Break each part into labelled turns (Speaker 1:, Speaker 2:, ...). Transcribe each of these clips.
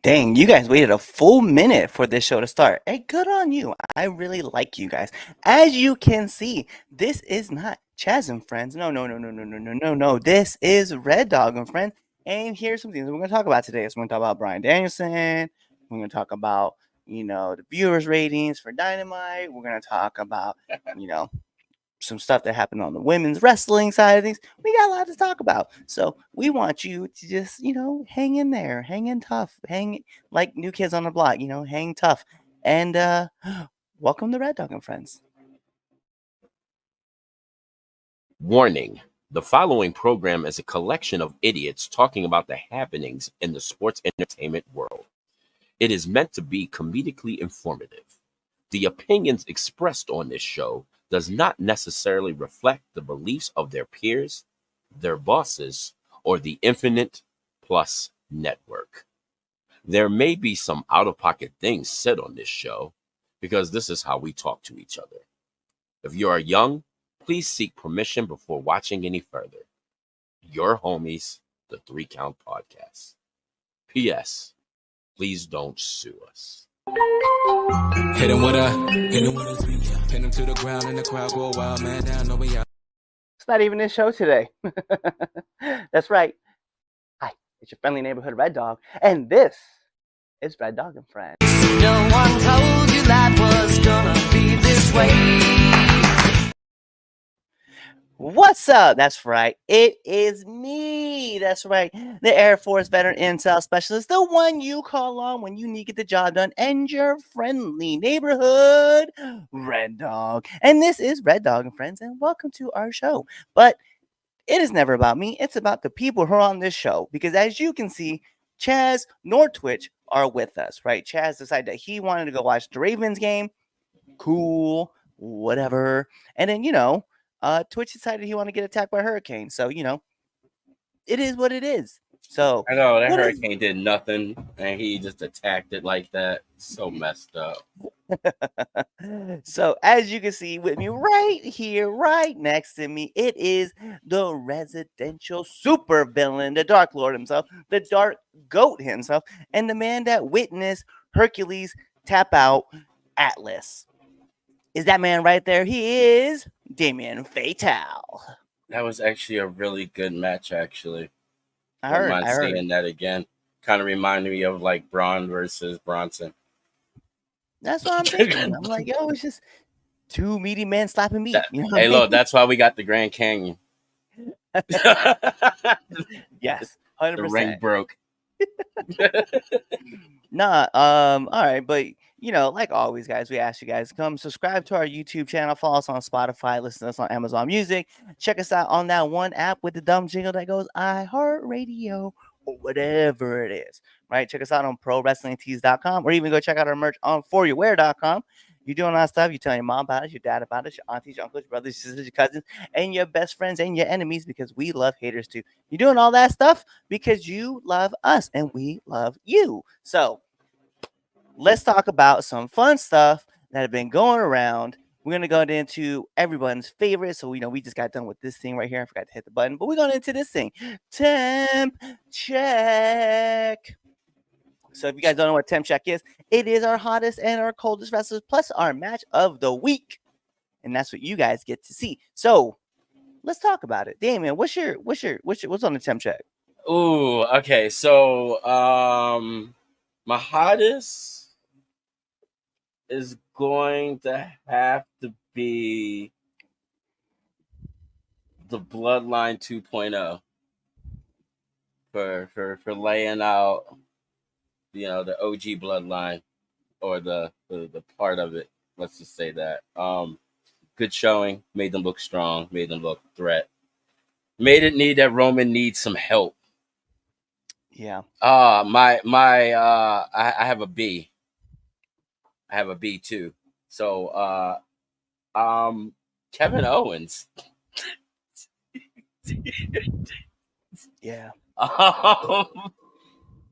Speaker 1: Dang, you guys waited a full minute for this show to start. Hey, good on you. I really like you guys. As you can see, this is not Chaz and Friends. No, no, no, no, no, no, no, no, no. This is Red Dog and Friends. And here's some things that we're going to talk about today. So we're going to talk about Bryan Danielson. We're going to talk about, the viewers' ratings for Dynamite. We're going to talk about, some stuff that happened on the women's wrestling side of things. We got a lot to talk about. So we want you to just, hang in there, hang in tough, hang like New Kids on the Block, hang tough. And welcome to Red Dog and Friends.
Speaker 2: Warning. The following program is a collection of idiots talking about the happenings in the sports entertainment world. It is meant to be comedically informative. The opinions expressed on this show does not necessarily reflect the beliefs of their peers, their bosses, or the Infinite Plus network. There may be some out-of-pocket things said on this show because this is how we talk to each other. If you are young, please seek permission before watching any further. Your homies, the 3 Count Podcast. P.S. Please don't sue us.
Speaker 3: Hit him with a pin him to the ground and the crowd go wild, man down, no way out.
Speaker 1: It's not even this show today. That's right. Hi, it's your friendly neighborhood Red Dog, and this is Red Dog and Friends.
Speaker 4: No one told you life was gonna be this way.
Speaker 1: What's up? That's right. It is me. That's right. The Air Force veteran intel specialist, the one you call on when you need to get the job done, and your friendly neighborhood Red Dog. And this is Red Dog and Friends, and welcome to our show. But it is never about me. It's about the people who are on this show. Because as you can see, Chaz nor Twitch are with us, right? Chaz decided that he wanted to go watch the Ravens game. Cool. Whatever. And then, Twitch decided he wanted to get attacked by a hurricane. So, it is what it is. So
Speaker 2: I know that hurricane did nothing and he just attacked it like that. So messed up.
Speaker 1: So as you can see with me right here, right next to me, it is the residential super villain, the Dark Lord himself, the Dark Goat himself, and the man that witnessed Hercules tap out Atlas. Is that man right there? He is Damien Fatal.
Speaker 2: That was actually a really good match, actually.
Speaker 1: I heard.
Speaker 2: Seeing that again. Kind of reminded me of like Braun versus Bronson.
Speaker 1: That's what I'm thinking. I'm like, yo, it's just 2 meaty men slapping meat.
Speaker 2: Hey, look, that's why we got the Grand Canyon.
Speaker 1: Yes, 100%.
Speaker 2: The ring broke.
Speaker 1: All right, but like always, guys, we ask you guys to come subscribe to our YouTube channel, follow us on Spotify, listen to us on Amazon Music, check us out on that one app with the dumb jingle that goes iHeartRadio or whatever it is, right? Check us out on ProWrestlingTees.com, or even go check out our merch on ForYouWear.com. You're doing all that stuff. You're telling your mom about it, your dad about it, your aunties, your uncles, your brothers, your sisters, your cousins, and your best friends and your enemies, because we love haters too. You're doing all that stuff because you love us and we love you. So let's talk about some fun stuff that have been going around. We're going to go into everyone's favorite. So, we just got done with this thing right here. I forgot to hit the button, but we're going into this thing. Temp check. So if you guys don't know what Temp Check is, it is our hottest and our coldest wrestlers plus our match of the week. And that's what you guys get to see. So let's talk about it. Damien, what's on the Temp Check?
Speaker 2: Ooh, okay. So my hottest, is going to have to be the Bloodline 2.0 for laying out, the OG Bloodline, or the part of it. Let's just say that. Good showing, made them look strong, made them look threat, made it need that Roman needs some help.
Speaker 1: Yeah.
Speaker 2: I have a B. I have a B too. So Kevin Owens.
Speaker 1: Yeah.
Speaker 2: I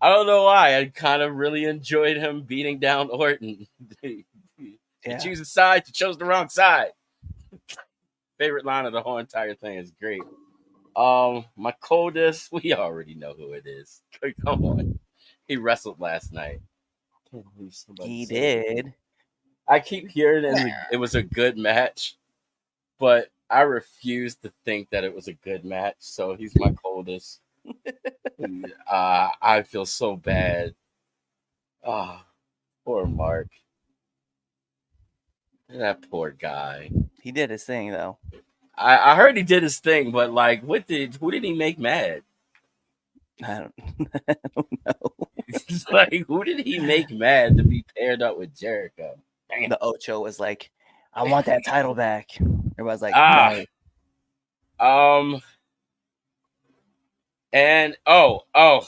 Speaker 2: don't know why. I kind of really enjoyed him beating down Orton. You choose a side, you chose the wrong side. Favorite line of the whole entire thing is great. My coldest, we already know who it is. Come on. He wrestled last night. Can't believe somebody
Speaker 1: He
Speaker 2: said it.
Speaker 1: did.
Speaker 2: I keep hearing it was a good match, but I refuse to think that it was a good match. So he's my coldest. I feel so bad. Oh, poor Mark. That poor guy.
Speaker 1: He did his thing though.
Speaker 2: I heard he did his thing, but like, who did he make mad?
Speaker 1: I don't know.
Speaker 2: Like, who did he make mad to be paired up with Jericho? Damn.
Speaker 1: The Ocho was like, I want that title back. Everybody's like,
Speaker 2: no. And oh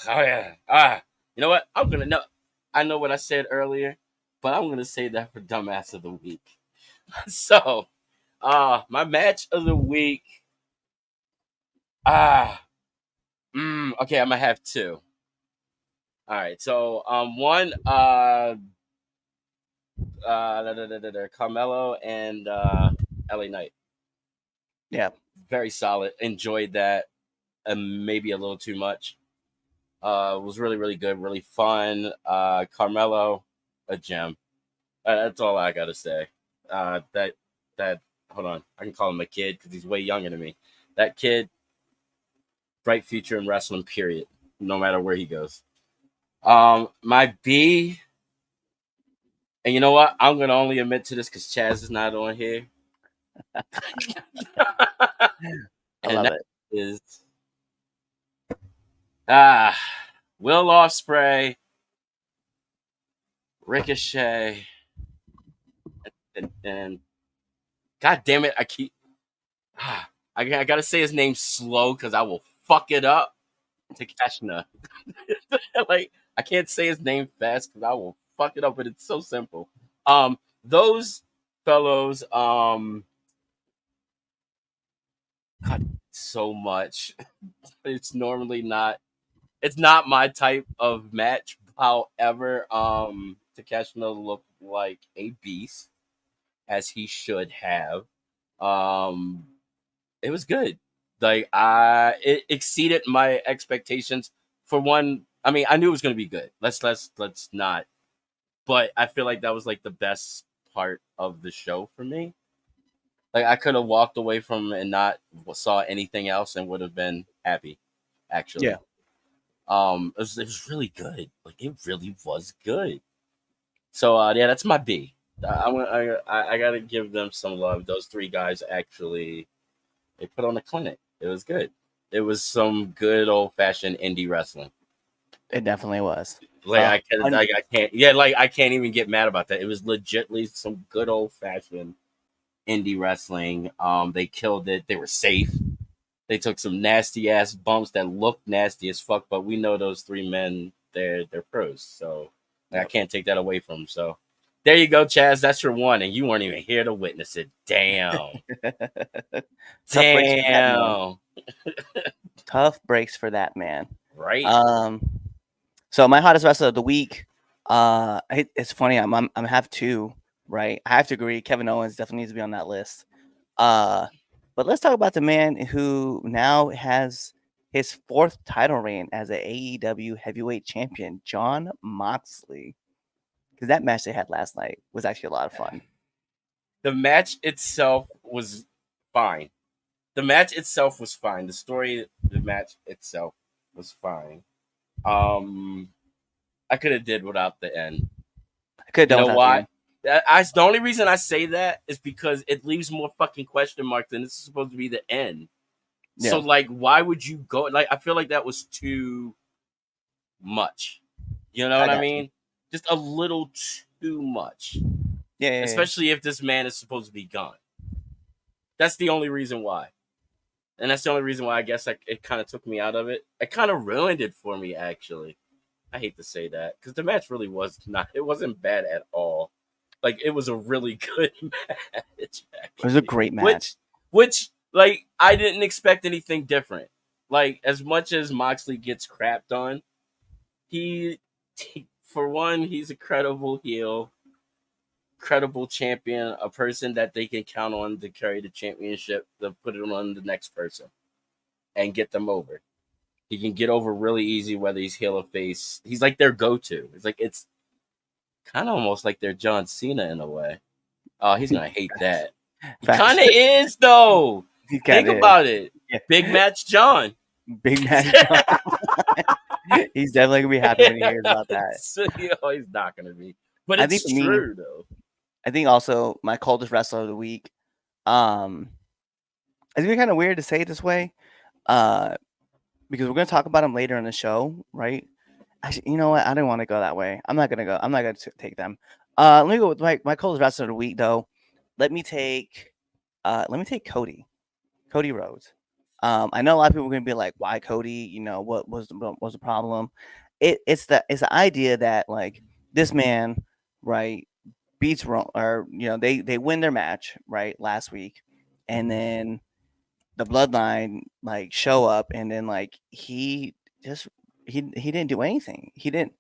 Speaker 2: yeah. You know what? I know what I said earlier, but I'm gonna say that for dumbass of the week. So, my match of the week. Okay, I'm gonna have two. All right, so one, Carmelo and LA Knight.
Speaker 1: Yeah,
Speaker 2: very solid. Enjoyed that, maybe a little too much. Was really, really good, really fun. Carmelo, a gem. That's all I gotta say. That hold on, I can call him a kid because he's way younger than me. That kid, bright future in wrestling. Period. No matter where he goes. My B, and you know what? I'm gonna only admit to this because Chaz is not on here.
Speaker 1: I love it.
Speaker 2: Is Will Ospreay, Ricochet, and God damn it, I gotta say his name slow because I will fuck it up. Takeshita. Like, I can't say his name fast because I will fuck it up, but it's so simple. Those fellows, God, so much. It's normally not. It's not my type of match. However, Takeshita looked like a beast, as he should have. It was good. Like, it exceeded my expectations. For one, I mean, I knew it was going to be good. Let's not. But I feel like that was like the best part of the show for me. Like, I could have walked away from and not saw anything else and would have been happy. Actually,
Speaker 1: Yeah.
Speaker 2: it was really good. Like, it really was good. So yeah, that's my B. I gotta give them some love. Those three guys actually, they put on a clinic. It was good. It was some good old fashioned indie wrestling.
Speaker 1: It definitely was.
Speaker 2: Like, I can't. Yeah, like, I can't even get mad about that. It was legitly some good old fashioned indie wrestling. They killed it. They were safe. They took some nasty ass bumps that looked nasty as fuck, but we know those three men, they're pros. So I can't take that away from them. So there you go, Chaz. That's your one, and you weren't even here to witness it. Damn. Damn.
Speaker 1: Tough breaks for that man.
Speaker 2: Right.
Speaker 1: So my hottest wrestler of the week. It's funny. I'm have two. Right. I have to agree. Kevin Owens definitely needs to be on that list. But let's talk about the man who now has his fourth title reign as an AEW heavyweight champion, Jon Moxley. Because that match they had last night was actually a lot of fun.
Speaker 2: The match itself was fine. The story, the match itself was fine. I could have did without the end.
Speaker 1: I could have done
Speaker 2: why? The only reason I say that is because it leaves more fucking question marks, and this is supposed to be the end.
Speaker 1: Yeah.
Speaker 2: So like, why would you go? Like, I feel like that was too much. You know what I
Speaker 1: got you.
Speaker 2: mean? Just a little too much.
Speaker 1: Yeah.
Speaker 2: Especially if this man is supposed to be gone. That's the only reason why. And that's the only reason why I guess it kind of took me out of it. It kind of ruined it for me, actually. I hate to say that because the match really was not. It wasn't bad at all. Like, it was a really good match.
Speaker 1: It was a great match.
Speaker 2: Which like I didn't expect anything different. Like, as much as Moxley gets crapped on, he for one, he's a credible heel, credible champion, a person that they can count on to carry the championship, to put it on the next person and get them over. He can get over really easy, whether he's heel or face. He's like their go-to. It's kind of almost like their John Cena in a way. Oh, he's gonna hate that. He kind of is though. Think about it.
Speaker 1: Yeah.
Speaker 2: Big match John.
Speaker 1: Big match John. He's definitely gonna be happy when he hears about that.
Speaker 2: So, he's not gonna be. But
Speaker 1: I
Speaker 2: it's
Speaker 1: think
Speaker 2: true though.
Speaker 1: I think also my coldest wrestler of the week. It's gonna be kind of weird to say it this way, because we're gonna talk about him later in the show, right? Actually, you know what? I didn't want to go that way. I'm not gonna take them. Let me go with my coldest wrestler of the week, though. Let me take Cody Rhodes. I know a lot of people are gonna be like, "Why Cody? You know, what was the problem?" It's the idea that, like, this man, right, beats or they win their match, right, last week, and then the Bloodline like show up, and then like he didn't do anything. He didn't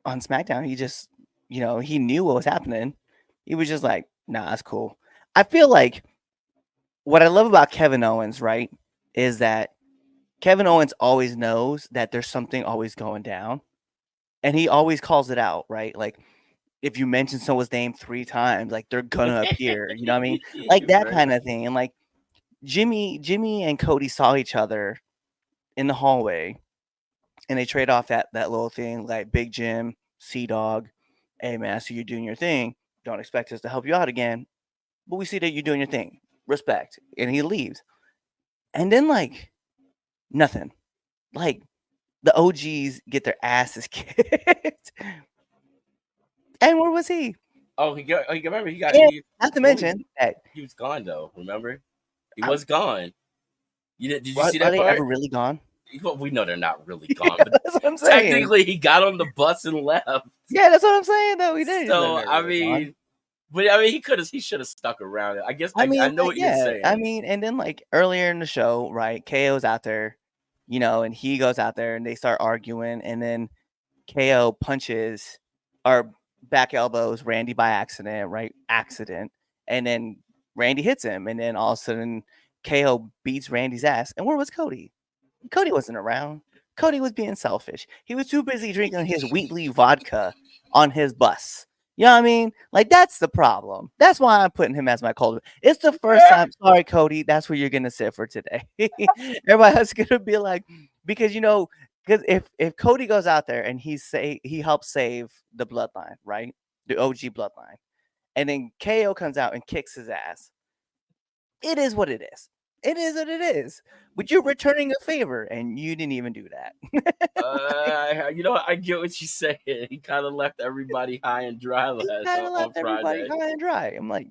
Speaker 1: on SmackDown. He just he knew what was happening. He was just like, nah, that's cool. I feel like what I love about Kevin Owens, right, is that Kevin Owens always knows that there's something always going down, and he always calls it out, right? Like, if you mention someone's name 3 times, like, they're gonna appear. You know what I mean? Like that kind of thing. And like Jimmy and Cody saw each other in the hallway, and they trade off that little thing, like, Big Jim, Dawg, hey man, I see you're doing your thing. Don't expect us to help you out again, but we see that you're doing your thing. Respect. And he leaves. And then, like, nothing. Like, the OGs get their asses kicked. And where was he?
Speaker 2: Oh, he got. Remember, he got.
Speaker 1: Not to mention that
Speaker 2: he was gone though. Remember, he was gone. Did you see
Speaker 1: Are
Speaker 2: that
Speaker 1: they
Speaker 2: part?
Speaker 1: ever really gone?
Speaker 2: Well, we know they're not really gone.
Speaker 1: Yeah,
Speaker 2: but
Speaker 1: that's what I'm saying.
Speaker 2: Technically, he got on the bus and left.
Speaker 1: Yeah, that's what I'm saying. Though he did.
Speaker 2: So he should have stuck around. I guess. I know what you're saying.
Speaker 1: I mean, and then like earlier in the show, right? KO's out there, and he goes out there and they start arguing, and then KO punches or back elbows Randy by accident, right? Accident, and then Randy hits him, and then all of a sudden KO beats Randy's ass. And where was Cody? Cody wasn't around. Cody was being selfish. He was too busy drinking his Wheatley vodka on his bus. You know what I mean? Like, that's the problem. That's why I'm putting him as my cold. It's the first time. Sorry, Cody. That's where you're gonna sit for today. Everybody else is gonna be like, because if Cody goes out there and he helps save the bloodline, right? The OG bloodline, and then KO comes out and kicks his ass. It is what it is. It is what it is. But you're returning a favor, and you didn't even do that.
Speaker 2: I get what you say. He kind of left everybody high and dry last on Friday.
Speaker 1: High and dry. I'm like,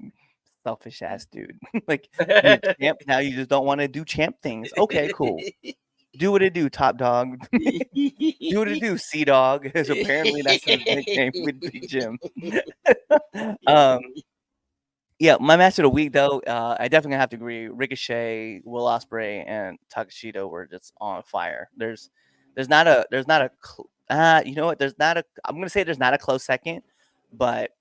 Speaker 1: selfish ass dude. Like, you're a champ, now you just don't want to do champ things. Okay, cool. Do what it do, Top Dog. Do what it do, Dawg. Because apparently that's his nickname with Big Jim. Yeah, my match of the week, though, I definitely have to agree. Ricochet, Will Ospreay, and Takeshita were just on fire. There's not a I'm gonna say there's not a close second, but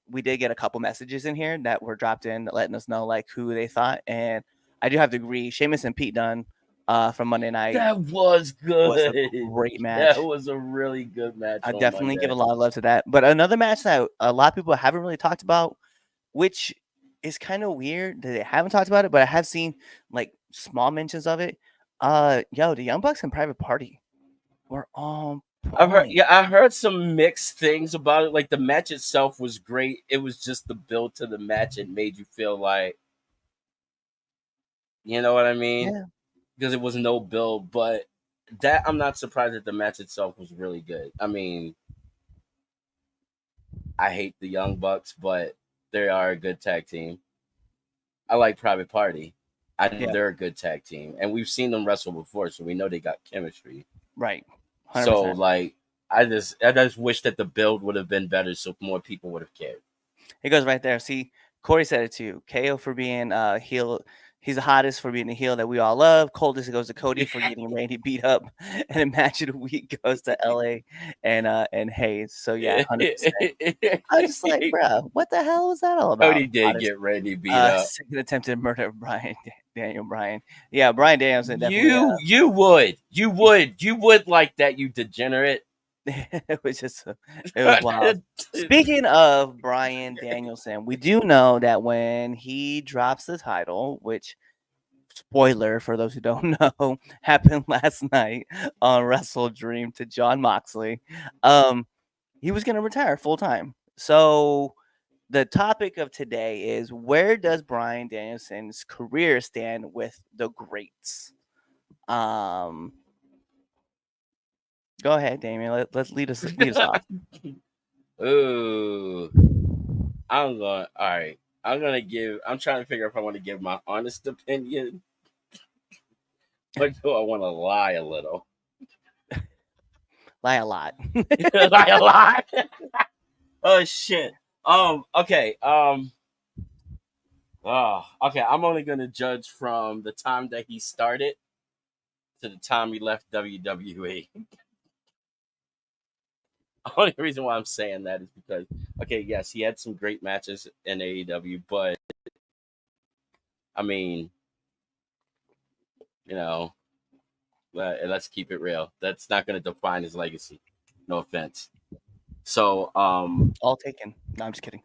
Speaker 1: we did get a couple messages in here that were dropped in letting us know like who they thought, and I do have to agree. Sheamus and Pete Dunne from Monday night.
Speaker 2: That was good.
Speaker 1: Was a great match.
Speaker 2: That was a really good match.
Speaker 1: I definitely give a lot of love to that. But another match that a lot of people haven't really talked about, which is kind of weird that they haven't talked about it, but I have seen like small mentions of it. The Young Bucks and Private Party were on point. point.
Speaker 2: I heard some mixed things about it. Like the match itself was great. It was just the build to the match. It made you feel like, you know what I mean?
Speaker 1: Yeah,
Speaker 2: Because it was no build, but that I'm not surprised that the match itself was really good. I mean, I hate the Young Bucks, but they are a good tag team. I like Private Party. I know
Speaker 1: yeah,
Speaker 2: they're a good tag team, and we've seen them wrestle before, so we know they got chemistry.
Speaker 1: right.
Speaker 2: So
Speaker 1: 100%.
Speaker 2: like, I just wish that the build would have been better, so more people would have cared.
Speaker 1: It goes right there. See, Corey said it too. KO for being heel. He's the hottest for being the heel that we all love. Coldest goes to Cody for getting Randy beat up. And the match of the week goes to LA and Hayes. So yeah, 100%. I was just like, bro, what the hell was that all about?
Speaker 2: Cody did
Speaker 1: Hottest,
Speaker 2: get Randy beat up.
Speaker 1: second attempted murder of Daniel Bryan. Yeah, Bryan Danielson definitely.
Speaker 2: You would like that, you degenerate.
Speaker 1: It was just it was wild. Speaking of Bryan Danielson, we do know that when he drops the title, which spoiler for those who don't know, happened last night on Wrestle Dream to John Moxley, he was going to retire full time. So the topic of today is, where does Bryan Danielson's career stand with the greats? Go ahead, Damien. Let's lead us off.
Speaker 2: Ooh, all right. I'm trying to figure out if I want to give my honest opinion, or do I want to lie a little?
Speaker 1: Lie a lot.
Speaker 2: Lie a lot. Oh shit. Okay. Oh, okay. I'm only gonna judge from the time that he started to the time he left WWE. The only reason why I'm saying that is because, okay, yes, he had some great matches in AEW, but I mean, you know, let's keep it real. That's not going to define his legacy. No offense. So,
Speaker 1: All taken. No, I'm just kidding.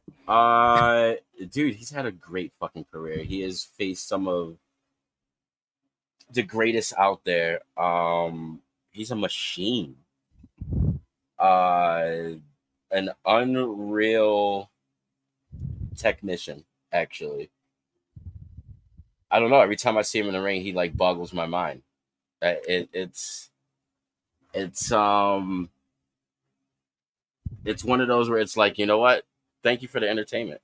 Speaker 2: dude, he's had a great fucking career. He has faced some of the greatest out there. He's a machine. An unreal technician, actually. I don't know. Every time I see him in the ring, he like boggles my mind. It's one of those where it's like, you know what? Thank you for the entertainment.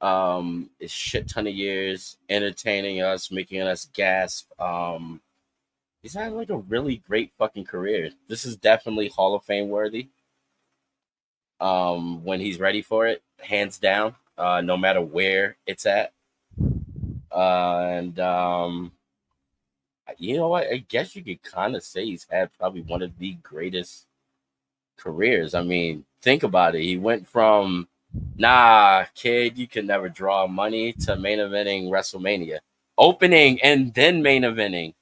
Speaker 2: It's shit ton of years entertaining us, making us gasp. He's had like a really great fucking career. This is definitely Hall of Fame worthy. When he's ready for it, hands down. No matter where it's at. And you know what? I guess you could kind of say he's had probably one of the greatest careers. I mean, think about it. He went from, nah, kid, you can never draw money, to main eventing WrestleMania, opening and then main eventing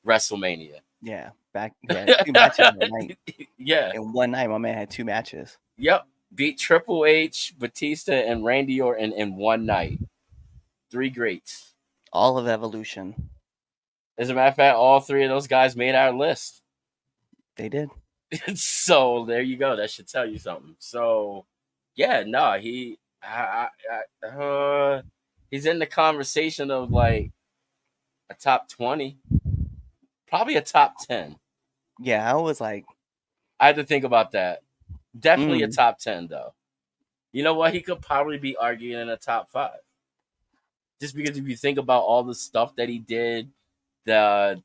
Speaker 2: WrestleMania.
Speaker 1: Yeah, two matches in one night.
Speaker 2: Yeah.
Speaker 1: In one night, my man had two matches.
Speaker 2: Yep. Beat Triple H, Batista, and Randy Orton in one night. Three greats.
Speaker 1: All of Evolution.
Speaker 2: As a matter of fact, all three of those guys made our list.
Speaker 1: They did.
Speaker 2: So there you go. That should tell you something. So yeah, no, he's in the conversation of like a top 20, probably a top 10.
Speaker 1: Yeah, I was like,
Speaker 2: I had to think about that. Definitely a top 10 though. You know what? He could probably be arguing in a top 5. Just because if you think about all the stuff that he did, the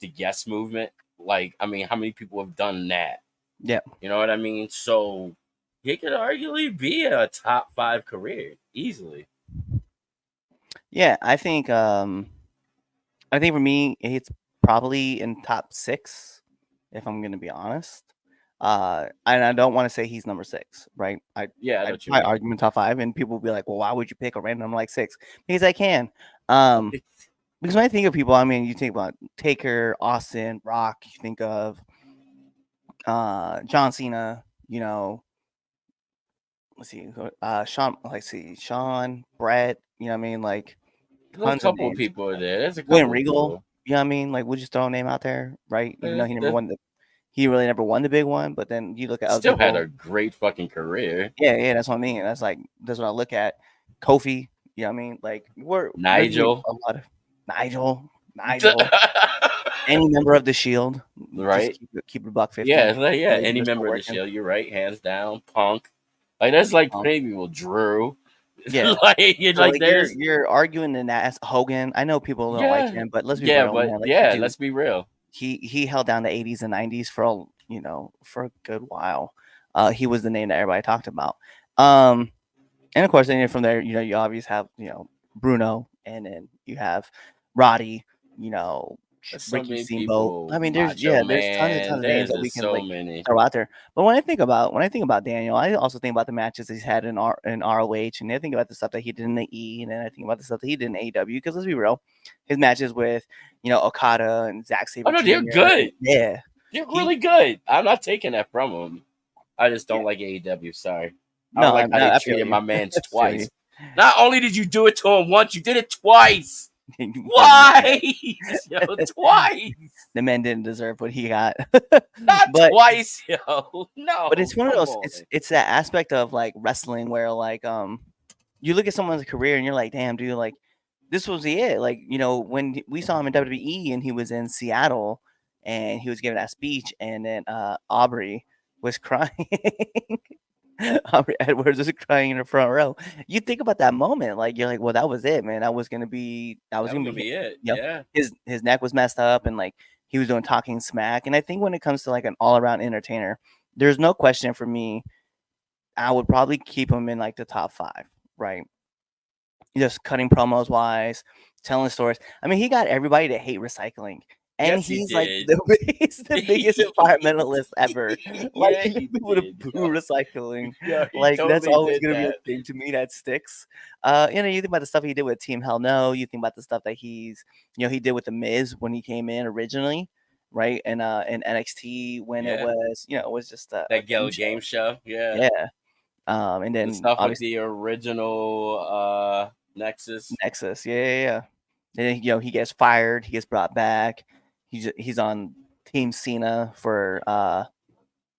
Speaker 2: yes movement, like, I mean, how many people have done that?
Speaker 1: Yeah.
Speaker 2: You know what I mean? So he could arguably be a top 5 career easily.
Speaker 1: Yeah, I think for me, it's probably in top 6, if I'm gonna be honest. And I don't want to say he's number 6, right? I'd my argument top 5, and people will be like, well, why would you pick a random like 6? Because I can. Because when I think of people, I mean, you think about Taker, Austin, Rock, you think of John Cena, you know, Sean, Brett, you know what I mean? Like,
Speaker 2: there's a couple of people there. There's a couple
Speaker 1: William Regal, you know what I mean? Like, we'll just throw a name out there, right? Even though he never won he really never won the big one. But then you look at other
Speaker 2: Still had
Speaker 1: people.
Speaker 2: a great fucking career.
Speaker 1: Yeah, that's what I mean. That's what I look at. Kofi, you know what I mean? Like there's a
Speaker 2: Nigel.
Speaker 1: lot of Nigel, any member of the Shield, just
Speaker 2: Right?
Speaker 1: keep it a buck 50.
Speaker 2: Yeah, like, yeah.
Speaker 1: Like,
Speaker 2: Any
Speaker 1: they're still
Speaker 2: member of the
Speaker 1: working.
Speaker 2: show, you're right. Hands down, Punk. Like that's like pretty people. Drew.
Speaker 1: Yeah. So
Speaker 2: like
Speaker 1: like
Speaker 2: there's
Speaker 1: you're arguing in that as Hogan. I know people don't like him, but let's be real,
Speaker 2: but
Speaker 1: man. Like
Speaker 2: yeah,
Speaker 1: dude,
Speaker 2: let's be real.
Speaker 1: he held down the 80s and 90s for for a good while. He was the name that everybody talked about. And of course, then from there, you obviously have Bruno, and then you have Roddy,
Speaker 2: There's so
Speaker 1: Ricky
Speaker 2: many
Speaker 1: Steamboat.
Speaker 2: people.
Speaker 1: I mean, there's
Speaker 2: Macho
Speaker 1: there's tons and
Speaker 2: Man.
Speaker 1: tons of names
Speaker 2: There's
Speaker 1: that we
Speaker 2: just
Speaker 1: can
Speaker 2: so
Speaker 1: like
Speaker 2: many.
Speaker 1: throw out there. But when I think about Daniel, I also think about the matches he's had in ROH, and I think about the stuff that he did in the E, and then I think about the stuff that he did in AEW. Because let's be real, his matches with Okada and Zack Sabre
Speaker 2: Oh no,
Speaker 1: Jr.
Speaker 2: they're good.
Speaker 1: Yeah,
Speaker 2: They're really good. I'm not taking that from them. I just don't like AEW. Sorry. I don't like how they
Speaker 1: I feel
Speaker 2: treated
Speaker 1: you.
Speaker 2: my man's
Speaker 1: I feel
Speaker 2: twice. Not only did you do it to him once, you did it twice. Why? Yo, twice.
Speaker 1: The man didn't deserve what he got.
Speaker 2: Not
Speaker 1: But
Speaker 2: twice, yo. No.
Speaker 1: But it's one of
Speaker 2: come
Speaker 1: those.
Speaker 2: on.
Speaker 1: It's that aspect of like wrestling where like you look at someone's career and you're like, damn, dude, like this was it. Like when we saw him in WWE and he was in Seattle and he was giving that speech, and then Aubrey was crying. Aubrey Edwards was crying in the front row. You think about that moment, like you're like, well, that was it, man. That was gonna be
Speaker 2: it. Yeah.
Speaker 1: His neck was messed up, and like he was doing talking smack. And I think when it comes to like an all around entertainer, there's no question for me. I would probably keep him in like the top 5, right? Just cutting promos wise, telling stories. I mean, he got everybody to hate recycling. And
Speaker 2: Yes, he
Speaker 1: he's like
Speaker 2: did.
Speaker 1: he's the biggest environmentalist ever. Like
Speaker 2: Yeah, he
Speaker 1: people to
Speaker 2: did,
Speaker 1: boo
Speaker 2: yo.
Speaker 1: recycling.
Speaker 2: Yeah, he
Speaker 1: Like that's
Speaker 2: totally
Speaker 1: always
Speaker 2: did
Speaker 1: gonna be a
Speaker 2: that.
Speaker 1: thing to me that sticks. You think about the stuff he did with Team Hell No. You think about the stuff that he did with the Miz when he came in originally, right? And in NXT when it was it was just a
Speaker 2: That
Speaker 1: game
Speaker 2: show. Yeah.
Speaker 1: Yeah. And
Speaker 2: The
Speaker 1: then
Speaker 2: stuff with
Speaker 1: obviously
Speaker 2: the original Nexus.
Speaker 1: Nexus, yeah. And then, he gets fired, he gets brought back. He's on Team Cena for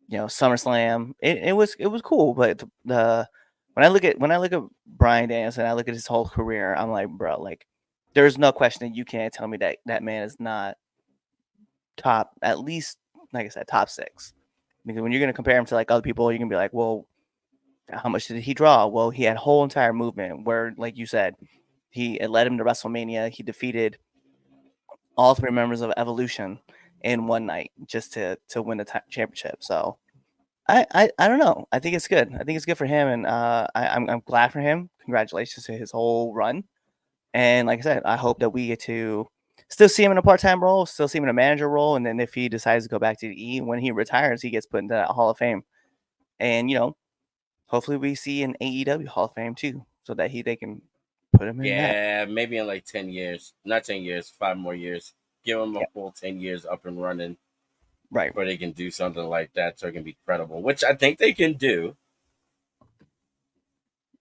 Speaker 1: SummerSlam. It was cool, but when I look at Bryan Danielson, I look at his whole career, I'm like, bro, like there's no question that you can't tell me that man is not top, at least like I said, top 6. Because when you're gonna compare him to like other people, you're gonna be like, well, how much did he draw? Well, he had whole entire movement where, like you said, it led him to WrestleMania. He defeated all 3 members of Evolution in one night just to win the championship. So I don't know. I think it's good. I think it's good for him, and I'm glad for him. Congratulations to his whole run. And like I said, I hope that we get to still see him in a part-time role, still see him in a manager role, and then if he decides to go back to the E, when he retires, he gets put into that Hall of Fame. And hopefully we see an AEW Hall of Fame too, so that they can put him in that.
Speaker 2: Yeah, maybe in like 10 years. Not 10 years, 5 more years. Give them a full 10 years up and running.
Speaker 1: Right.
Speaker 2: Where they can do something like that so it can be credible, which I think they can do.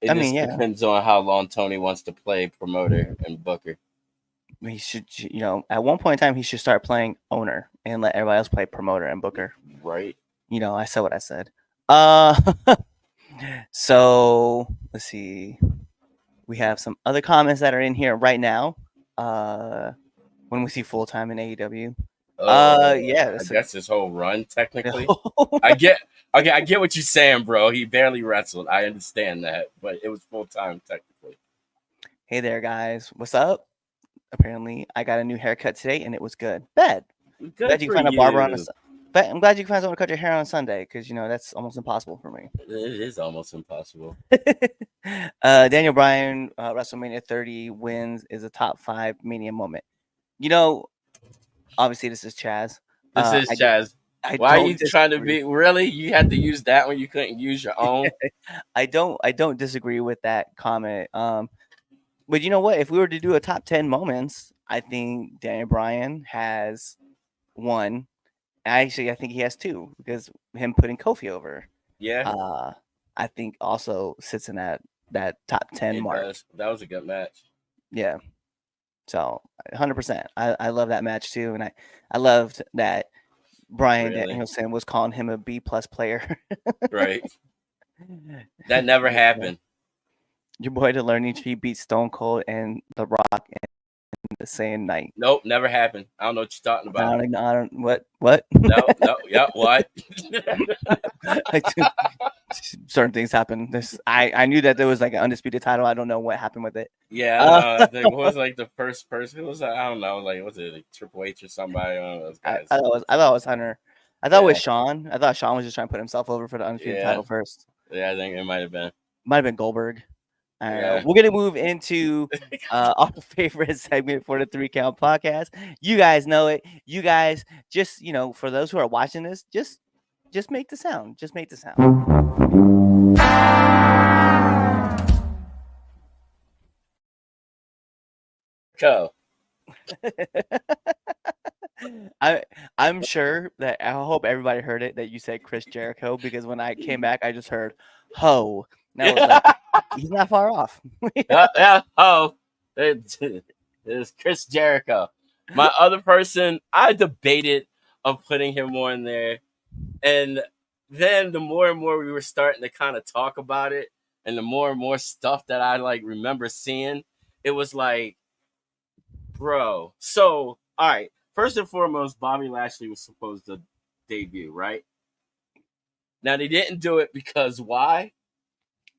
Speaker 2: It depends on how long Tony wants to play promoter and booker.
Speaker 1: He should, at one point in time, he should start playing owner and let everybody else play promoter and booker.
Speaker 2: Right.
Speaker 1: I said what I said. So let's see. We have some other comments that are in here right now. When we see full time in AEW. Yeah.
Speaker 2: I guess his whole run, technically. I get what you're saying, bro. He barely wrestled. I understand that, but it was full time technically.
Speaker 1: Hey there, guys. What's up? Apparently, I got a new haircut today, and it was good. Glad you can find a barber on but I'm glad you can find someone to cut your hair on Sunday, because that's almost impossible for me.
Speaker 2: It is almost impossible.
Speaker 1: Daniel Bryan, WrestleMania 30 wins is a top 5 Mania moment. Obviously this is Chaz.
Speaker 2: This is Chaz. Why are you trying to be really? You had to use that when you couldn't use your own.
Speaker 1: I don't disagree with that comment. But you know what? If we were to do a top 10 moments, I think Daniel Bryan has 1. Actually, I think he has 2, because him putting Kofi over.
Speaker 2: Yeah.
Speaker 1: I think also sits in that top 10 mark.
Speaker 2: That was a good match.
Speaker 1: Yeah. So 100%. I love that match too, and I loved that Bryan
Speaker 2: Really?
Speaker 1: Danielson was calling him a B+ player.
Speaker 2: Right. That never
Speaker 1: Yeah.
Speaker 2: happened.
Speaker 1: Your boy to learning tree beat Stone Cold and The Rock in the same night.
Speaker 2: Nope, never happened. I don't know what you're talking about.
Speaker 1: I don't what?
Speaker 2: No, yeah, what?
Speaker 1: Like, certain things happen. I knew that there was like an undisputed title. I don't know what happened with it.
Speaker 2: Yeah, I think what was like the first person? Who was that? I don't know. Like, was it like Triple H or somebody? One of those guys.
Speaker 1: I thought it was Hunter. I thought it was Sean. I thought Sean was just trying to put himself over for the undisputed title first.
Speaker 2: Yeah, I think it might have been.
Speaker 1: Might have been Goldberg.
Speaker 2: Yeah.
Speaker 1: We're gonna move into our favorite segment for the 3 Count podcast. You guys know it. You guys just, for those who are watching this, just make the sound. Just make the sound.
Speaker 2: Go.
Speaker 1: I'm sure that I hope everybody heard it that you said Chris Jericho, because when I came back I just heard ho. And I was like, he's not far off.
Speaker 2: Yeah. Oh, it's Chris Jericho. My other person, I debated of putting him on there, and then the more and more we were starting to kind of talk about it, and the more and more stuff that I like remember seeing, it was like, bro. So, all right. First and foremost, Bobby Lashley was supposed to debut, right? Now they didn't do it because why?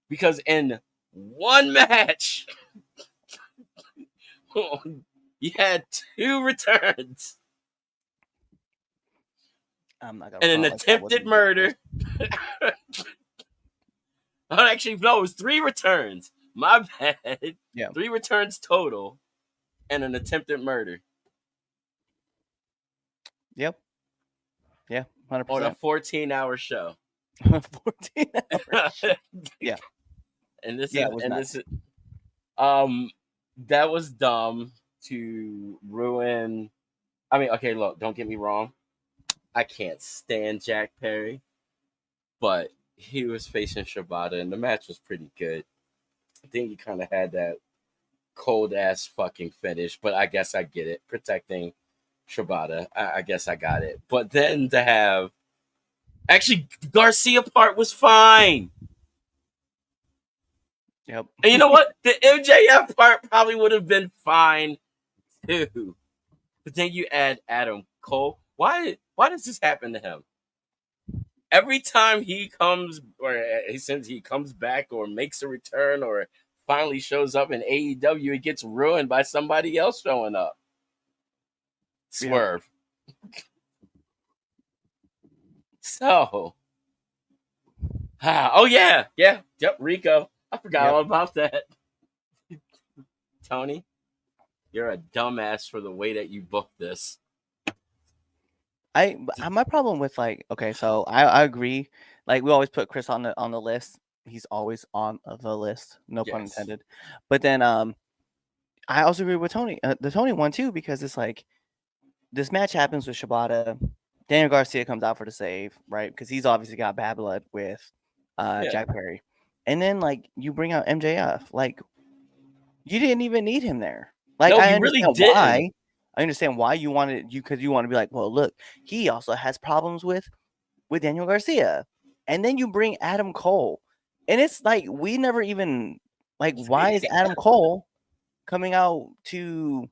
Speaker 2: Because in one match, you had 2 returns
Speaker 1: I'm not gonna
Speaker 2: and an attempted murder. Oh, actually, no, it was 3 returns. My bad.
Speaker 1: Yeah.
Speaker 2: 3 returns total and an attempted murder.
Speaker 1: Yep. Yeah, 100%.
Speaker 2: On a 14-hour show.
Speaker 1: 14 hours. Yeah.
Speaker 2: And this
Speaker 1: Yeah,
Speaker 2: is that was dumb to ruin. I mean, okay, look, don't get me wrong. I can't stand Jack Perry, but he was facing Shibata, and the match was pretty good. I think he kind of had that cold ass fucking finish, but I guess I get it. Protecting Shibata, I guess I got it. But then to have actually Garcia part was fine.
Speaker 1: Yep.
Speaker 2: And you know what? The MJF part probably would have been fine too. But then you add Adam Cole. Why does this happen to him? Every time he comes, or since he comes back or makes a return or finally shows up in AEW, it gets ruined by somebody else showing up. Swerve. Yep. So. Oh, yeah. Yep, Rico. I forgot all about that. Tony, you're a dumbass for the way that you booked this.
Speaker 1: My problem with so I agree. Like, we always put Chris on the list. He's always on the list, no pun intended. But then I also agree with Tony, the Tony one too, because it's like this match happens with Shibata. Daniel Garcia comes out for the save, right? Because he's obviously got bad blood with Jack Perry. And then you bring out MJF. Like, you didn't even need him there. Like, no, I understand really why. I understand why you wanted because you want to be like, well, look, he also has problems with Daniel Garcia. And then you bring Adam Cole. And it's like, we never even why is Adam Cole coming out to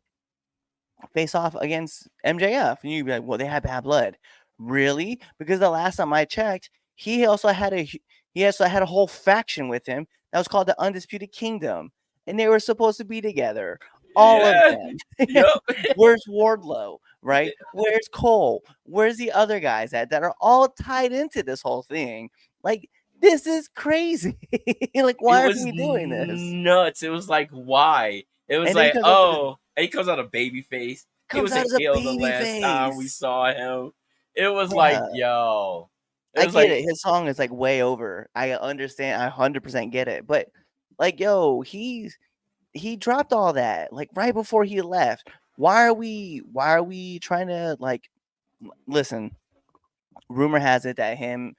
Speaker 1: face off against MJF? And you'd be like, well, they had bad blood. Really? Because the last time I checked, he also had a whole faction with him that was called the Undisputed Kingdom. And they were supposed to be together. All of them. Yep. Where's Wardlow? Right? Where's Cole? Where's the other guys that are all tied into this whole thing? Like, this is crazy. Like, why are we doing this?
Speaker 2: Nuts. It was like, why? It was like, and he comes out a baby face. He was a heel the last time we saw him. It was like, yo.
Speaker 1: I get it. His song is way over. I understand. I 100% get it. But yo, he dropped all that right before he left. Why are we trying to listen? Rumor has it that him,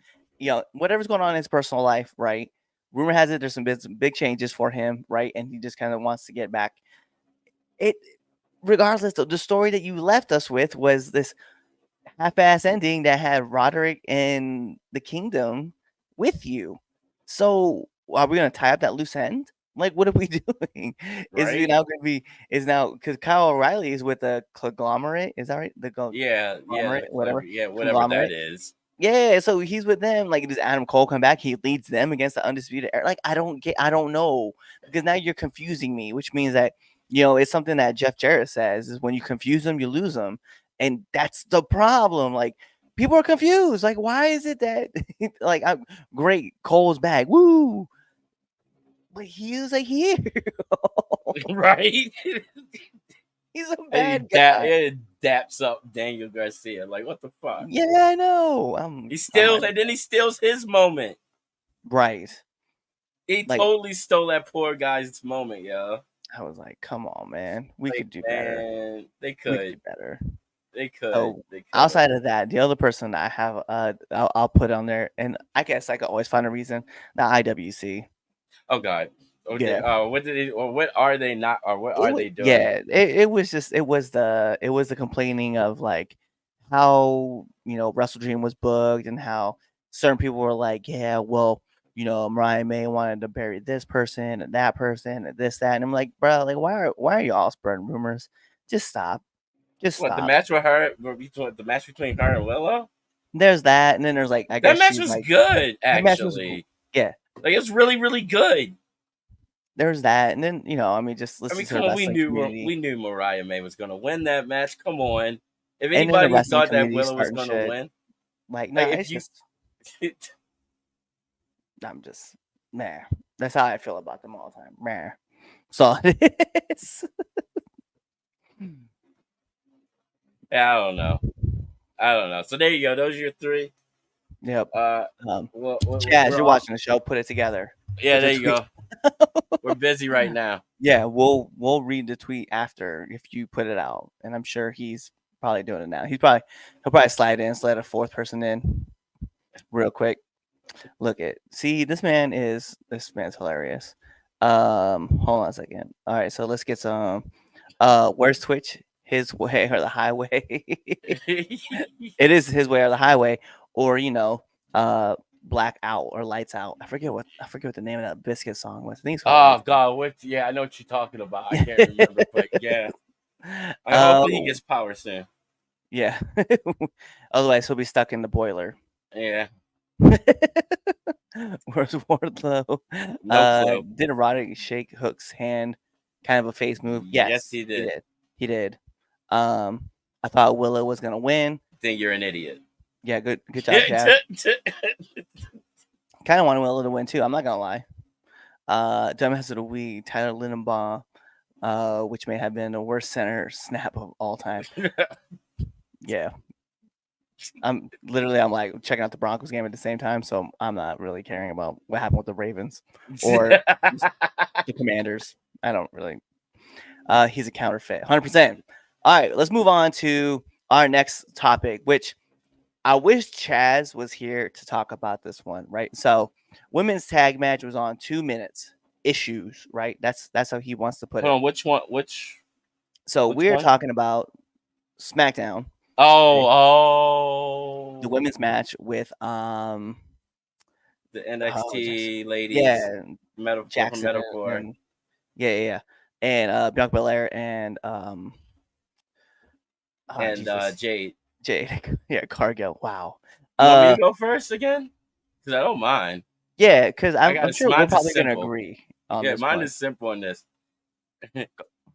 Speaker 1: whatever's going on in his personal life, right? Rumor has it there's some big changes for him, right? And he just kind of wants to get back. Regardless, the story that you left us with was this half-ass ending that had Roderick and the Kingdom with you. So are we gonna tie up that loose end? Like, what are we doing? Is we
Speaker 2: Right?
Speaker 1: now gonna be is now because Kyle O'Reilly is with the conglomerate? Is that right? The
Speaker 2: Yeah,
Speaker 1: conglomerate, whatever
Speaker 2: yeah, whatever that
Speaker 1: conglomerate.
Speaker 2: is.
Speaker 1: Yeah, so he's with them. Like, does Adam Cole come back? He leads them against the Undisputed Era. Like, I don't know because now you're confusing me, which means that it's something that Jeff Jarrett says is when you confuse them, you lose them, and that's the problem. Like, people are confused. Like, why is it that like great Cole's back, woo, but he was a hero.
Speaker 2: Right?
Speaker 1: He's a
Speaker 2: And
Speaker 1: bad guy.
Speaker 2: it daps up Daniel Garcia. Like, what the fuck?
Speaker 1: Yeah, I know.
Speaker 2: And then he steals his moment.
Speaker 1: Right.
Speaker 2: He
Speaker 1: Like,
Speaker 2: totally stole that poor guy's moment, yo.
Speaker 1: I was like, come on, man. We
Speaker 2: Like,
Speaker 1: could do better.
Speaker 2: man, they
Speaker 1: We could
Speaker 2: could.
Speaker 1: do better.
Speaker 2: They could.
Speaker 1: Oh,
Speaker 2: They could.
Speaker 1: outside of that, the other person that I have, I'll put on there, and I guess I could always find a reason. The IWC.
Speaker 2: Oh God. Oh,
Speaker 1: Yeah.
Speaker 2: what did they? Or what are they not? Or what are they doing?
Speaker 1: Yeah, it was the complaining of like how Wrestle Dream was booked and how certain people were like, yeah, well, Mariah May wanted to bury this person and that person and this that, and I'm like, bro, like why are y'all spreading rumors? Just stop. Just
Speaker 2: What the
Speaker 1: stop.
Speaker 2: match with her? The match between her and Willow?
Speaker 1: There's that, and then there's like I guess
Speaker 2: That match
Speaker 1: she's
Speaker 2: was
Speaker 1: like,
Speaker 2: good,
Speaker 1: that match was
Speaker 2: actually.
Speaker 1: yeah.
Speaker 2: Like, it's really, really good.
Speaker 1: There's that, and then I mean, just
Speaker 2: I
Speaker 1: listen
Speaker 2: mean,
Speaker 1: to the
Speaker 2: come on,
Speaker 1: wrestling community,
Speaker 2: we knew Mariah May was gonna win that match. Come on, if
Speaker 1: and then the
Speaker 2: anybody
Speaker 1: wrestling
Speaker 2: thought that
Speaker 1: community
Speaker 2: Willow was
Speaker 1: starting
Speaker 2: gonna
Speaker 1: shit.
Speaker 2: win,
Speaker 1: Like, no,
Speaker 2: like,
Speaker 1: it's
Speaker 2: if you,
Speaker 1: just I'm just man. That's how I feel about them all the time, man. So it is.
Speaker 2: yeah, I don't know. So there you go. Those are your three.
Speaker 1: Yep. Chaz, you're watching the show. Put it together.
Speaker 2: Yeah,
Speaker 1: Put
Speaker 2: there
Speaker 1: the
Speaker 2: you go. We're busy right now.
Speaker 1: Yeah, we'll read the tweet after if you put it out, and I'm sure he's probably doing it now. He'll probably slide a fourth person in real quick. Look at this man's hilarious. Hold on a second. All right, so let's get some. Where's Twitch? His way or the highway? It is his way or the highway, or black out or lights out. I forget what the name of that Biscuit song was. I think it's called
Speaker 2: God, yeah, I know what you're talking about. I can't remember, but yeah. Hopefully he gets power soon.
Speaker 1: Yeah. Otherwise he'll be stuck in the boiler.
Speaker 2: Yeah.
Speaker 1: Where's Wardlow?
Speaker 2: No clue.
Speaker 1: Did erotic shake Hook's hand, kind of a face move? Yes,
Speaker 2: he did.
Speaker 1: He did. I thought Willow was gonna win.
Speaker 2: Think you're an idiot.
Speaker 1: Yeah, good job, Chad. Kind of wanted Willow to win too. I'm not gonna lie. Dumbass of the week, Tyler Lindenbaugh, which may have been the worst center snap of all time. Yeah. I'm like checking out the Broncos game at the same time, so I'm not really caring about what happened with the Ravens or the Commanders. I don't really. He's a counterfeit, 100%. All right, let's move on to our next topic, which I wish Chaz was here to talk about this one, right? So, women's tag match was on 2 minutes. Issues, right? That's how he wants to put it.
Speaker 2: Hold on, which one?
Speaker 1: So we're talking about SmackDown.
Speaker 2: Oh,
Speaker 1: the women's match with
Speaker 2: the NXT ladies.
Speaker 1: Yeah,
Speaker 2: Jackson
Speaker 1: Metalcore. Yeah. And Bianca Belair and
Speaker 2: Jade.
Speaker 1: Yeah, Cargill. Wow.
Speaker 2: You want me to go first again? Because I don't mind.
Speaker 1: Yeah, because I'm sure we're probably going to agree.
Speaker 2: Mine is simple on this. I'm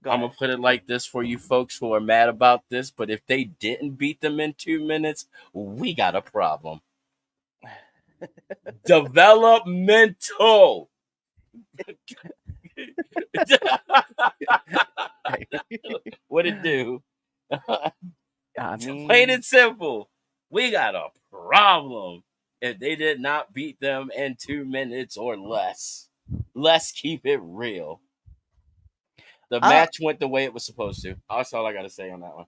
Speaker 2: going to put it like this for you folks who are mad about this, but if they didn't beat them in 2 minutes, we got a problem. Developmental. What it do?
Speaker 1: I mean,
Speaker 2: plain and simple. We got a problem if they did not beat them in 2 minutes or less. Let's keep it real. The match went the way it was supposed to. That's all I got to say on that one.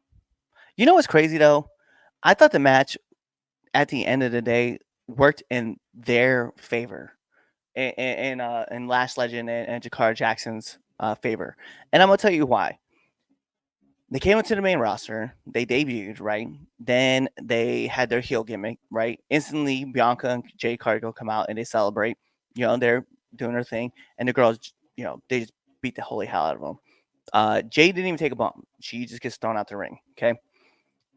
Speaker 1: You know what's crazy, though? I thought the match, at the end of the day, worked in their favor. And Lash Legend and Jakara Jackson's favor. And I'm going to tell you why. They came into the main roster. They debuted, right? Then they had their heel gimmick, right? Instantly, Bianca and Jay Cargill come out and they celebrate. They're doing their thing, and the girls, they just beat the holy hell out of them. Jay didn't even take a bump. She just gets thrown out the ring. Okay,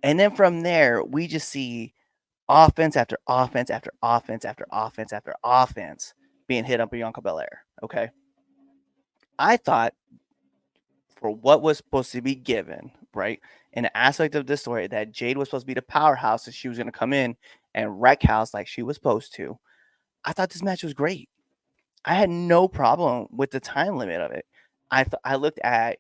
Speaker 1: and then from there, we just see offense after offense after offense after offense after offense being hit on Bianca Belair. Okay, I thought for what was supposed to be given, right? In the aspect of this story, that Jade was supposed to be the powerhouse and she was going to come in and wreck house like she was supposed to. I thought this match was great. I had no problem with the time limit of it. I looked at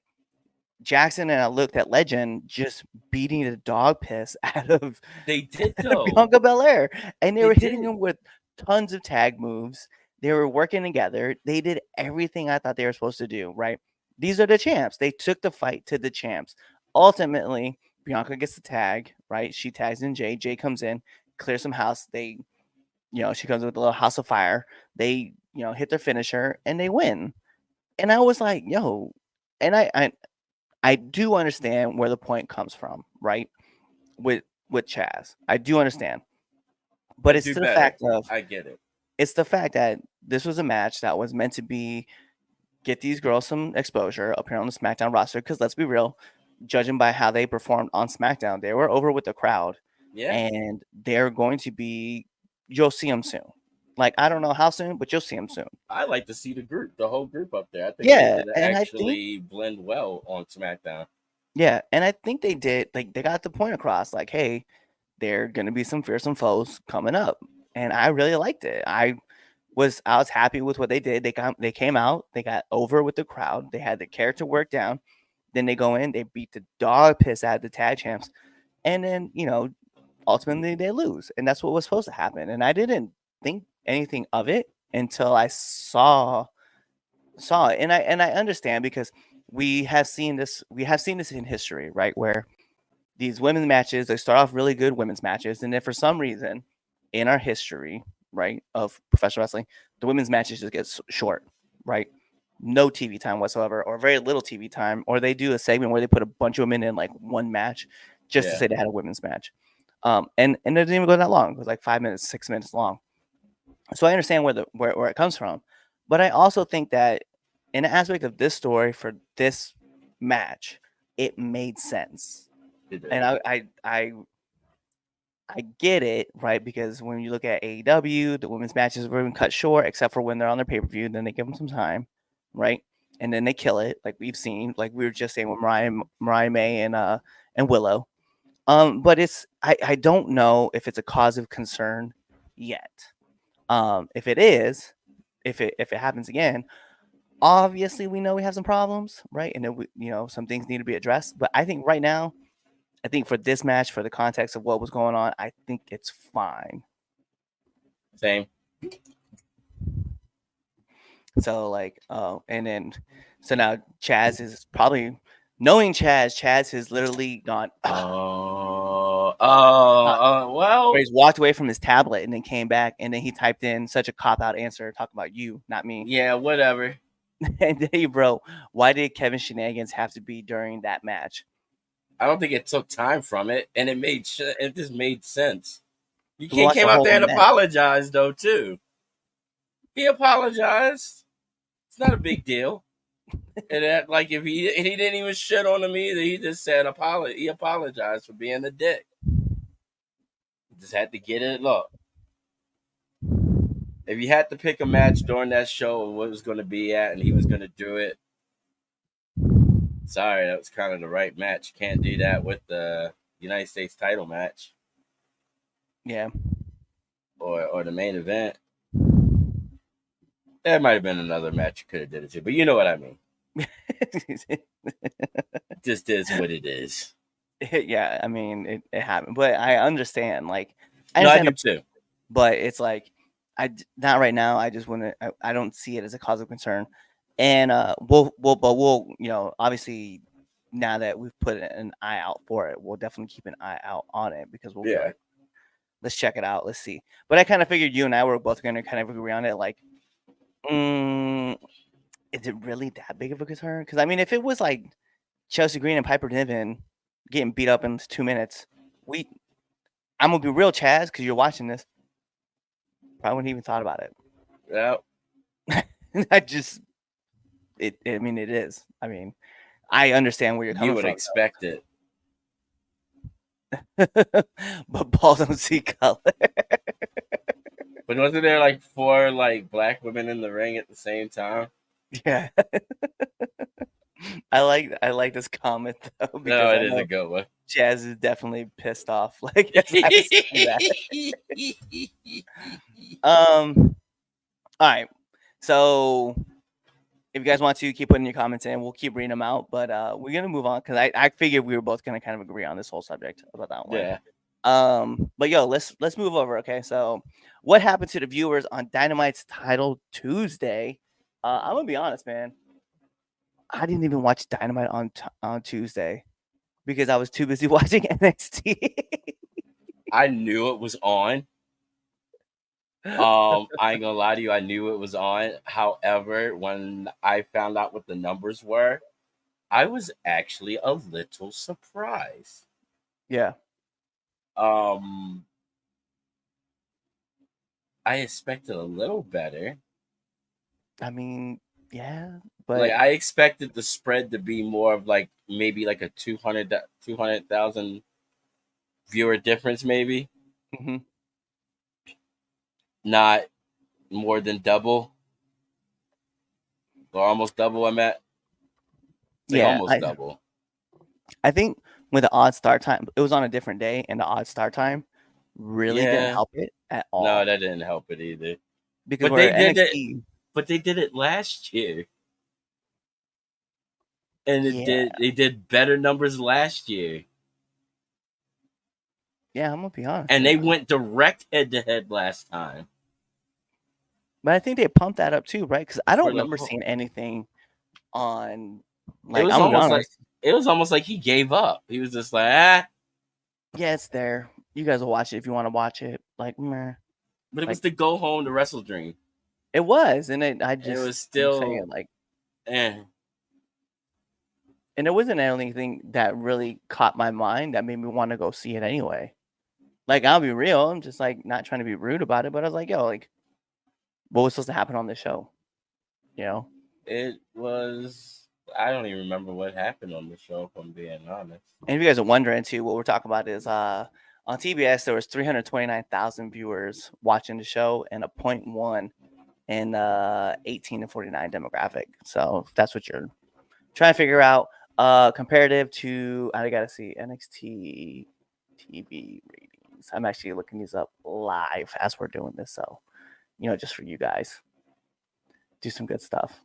Speaker 1: Jackson and I looked at Legend just beating the dog piss out of
Speaker 2: They did though.
Speaker 1: Bianca Belair, and they
Speaker 2: They
Speaker 1: were hitting
Speaker 2: did.
Speaker 1: him with tons of tag moves. They were working together. They did everything I thought they were supposed to do, right? These are the champs. They took the fight to the champs. Ultimately, Bianca gets the tag, right? She tags in Jay. Jay comes in, clears some house. She comes with a little house of fire. They, hit their finisher and they win. And I was like, yo, and I do understand where the point comes from, right? With Chaz. I do understand. But it's
Speaker 2: Do
Speaker 1: the
Speaker 2: better.
Speaker 1: fact of
Speaker 2: I get it.
Speaker 1: it's the fact that this was a match that was meant to be get these girls some exposure up here on the SmackDown roster. Because let's be real, judging by how they performed on SmackDown, they were over with the crowd,
Speaker 2: Yeah.
Speaker 1: and they're going to be. You'll see them soon. Like I don't know how soon, but you'll see them soon.
Speaker 2: I like to see the whole group up there. I think
Speaker 1: Yeah,
Speaker 2: they did
Speaker 1: and
Speaker 2: actually blend well on SmackDown.
Speaker 1: I think they did. Like they got the point across. Like, hey, they're gonna be some fearsome foes coming up, and I really liked it. I was happy with what they did. They came out, they got over with the crowd. They had the character work down. Then they go in, they beat the dog piss out of the tag champs, and then ultimately they lose, and that's what was supposed to happen. And I didn't think anything of it until I saw it, and I understand because we have seen this. We have seen this in history, right? Where these women's matches, they start off really good women's matches, and then for some reason in our history, right, of professional wrestling, the women's matches just get short, right? No TV time whatsoever, or very little TV time, or they do a segment where they put a bunch of women in like one match just to
Speaker 2: Yeah.
Speaker 1: say they had a women's match. And it didn't even go that long. It was like 5 minutes, 6 minutes long. So I understand where it comes from. But I also think that in the aspect of this story for this match, it made sense.
Speaker 2: It did.
Speaker 1: And I get it, right? Because when you look at AEW, the women's matches were even cut short, except for when they're on their pay-per-view. Then they give them some time, right? And then they kill it, like we've seen, like we were just saying with Mariah May and Willow. But I don't know if it's a cause of concern yet. If it is, if it happens again, obviously we know we have some problems, right? And then some things need to be addressed. But I think right now, I think for this match, for the context of what was going on, I think it's fine.
Speaker 2: Same.
Speaker 1: So so now Chaz is probably knowing Chaz has literally gone.
Speaker 2: Well,
Speaker 1: He's walked away from his tablet and then came back and then he typed in such a cop out answer talking about you, not me.
Speaker 2: yeah, whatever.
Speaker 1: And hey, bro, why did Kevin Shenanigans have to be during that match?
Speaker 2: I don't think it took time from it, and it just made sense. You
Speaker 1: We watched
Speaker 2: came
Speaker 1: the
Speaker 2: out
Speaker 1: whole
Speaker 2: there and
Speaker 1: match.
Speaker 2: apologized though too. He apologized. It's not a big deal. And that, like, if he didn't even shit on him either, he just said he apologized for being a dick. He just had to get it up. If you had to pick a match during that show and what it was going to be at, and he was going to do it, sorry, that was kind of the right match. Can't do that with the United States title match.
Speaker 1: Yeah.
Speaker 2: Or the main event. There might have been another match you could have did it to, but you know what I mean. Just is what it is.
Speaker 1: Yeah, I mean it happened, but I understand. Like,
Speaker 2: I do too.
Speaker 1: But it's like not right now. I just want to. I don't see it as a cause of concern, and we'll obviously now that we've put an eye out for it, we'll definitely keep an eye out on it because we'll be like, let's check it out, let's see. But I kind of figured you and I were both going to kind of agree on it, like, is it really that big of a concern? Because I mean, if it was like Chelsea Green and Piper Niven getting beat up in 2 minutes. I'm gonna be real, Chaz, because you're watching this. Probably wouldn't even thought about it.
Speaker 2: Yeah.
Speaker 1: I mean, it is. I mean, I understand where you're coming
Speaker 2: You would
Speaker 1: from.
Speaker 2: expect it.
Speaker 1: But Paul don't see color.
Speaker 2: But wasn't there like 4 like black women in the ring at the same time?
Speaker 1: Yeah. I like this comment though because
Speaker 2: No, it
Speaker 1: I
Speaker 2: is
Speaker 1: know
Speaker 2: a good one.
Speaker 1: Jazz is definitely pissed off. Like as I say that. All right. So if you guys want to keep putting your comments in, we'll keep reading them out. But we're gonna move on because I figured we were both gonna kind of agree on this whole subject about that one.
Speaker 2: Yeah.
Speaker 1: But yo, let's move over. Okay, so what happened to the viewers on Dynamite's Title Tuesday? I'm gonna be honest, man. I didn't even watch Dynamite on Tuesday because I was too busy watching NXT.
Speaker 2: I knew it was on. I ain't gonna lie to you, I knew it was on. However, when I found out what the numbers were, I was actually a little surprised.
Speaker 1: Yeah.
Speaker 2: I expected a little better.
Speaker 1: I mean, yeah, but
Speaker 2: Like I expected the spread to be more of like maybe like a 200,000 viewer difference, maybe
Speaker 1: mhm.
Speaker 2: not more than double or almost double. I'm at like
Speaker 1: Yeah,
Speaker 2: almost double.
Speaker 1: I think with the odd start time, it was on a different day, and the odd start time really didn't
Speaker 2: Yeah.
Speaker 1: help it at all.
Speaker 2: No, that didn't help it either.
Speaker 1: Because
Speaker 2: But they
Speaker 1: where
Speaker 2: did it.
Speaker 1: NXT,
Speaker 2: But they did it last year, and
Speaker 1: yeah,
Speaker 2: they did better numbers last year,
Speaker 1: I'm gonna be honest.
Speaker 2: and they went direct head to head last time.
Speaker 1: But I think they pumped that up too, right? Because I don't
Speaker 2: For the
Speaker 1: remember
Speaker 2: whole-
Speaker 1: seeing anything on
Speaker 2: It
Speaker 1: like
Speaker 2: was
Speaker 1: I'm gonna be
Speaker 2: almost like
Speaker 1: honest.
Speaker 2: it was almost like he gave up. He was just like, ah.
Speaker 1: Yeah, it's there. You guys will watch it if you want to watch it. Like, meh.
Speaker 2: But it was
Speaker 1: Like-
Speaker 2: the go home to wrestle dream.
Speaker 1: It was, and I
Speaker 2: It
Speaker 1: just
Speaker 2: was still
Speaker 1: saying, like,
Speaker 2: eh.
Speaker 1: and it wasn't anything that really caught my mind that made me want to go see it anyway. Like, I'll be real. I'm just like not trying to be rude about it, but I was like, yo, like, what was supposed to happen on this show? You know?
Speaker 2: It was. I don't even remember what happened on the show, if I'm being honest.
Speaker 1: And if you guys are wondering too, what we're talking about is on TBS there was 329,000 viewers watching the show and a 0.1 in 18 to 49 demographic. So if that's what you're trying to figure out, comparative to I gotta see NXT TV ratings. I'm actually looking these up live as we're doing this, so just for you guys, do some good stuff.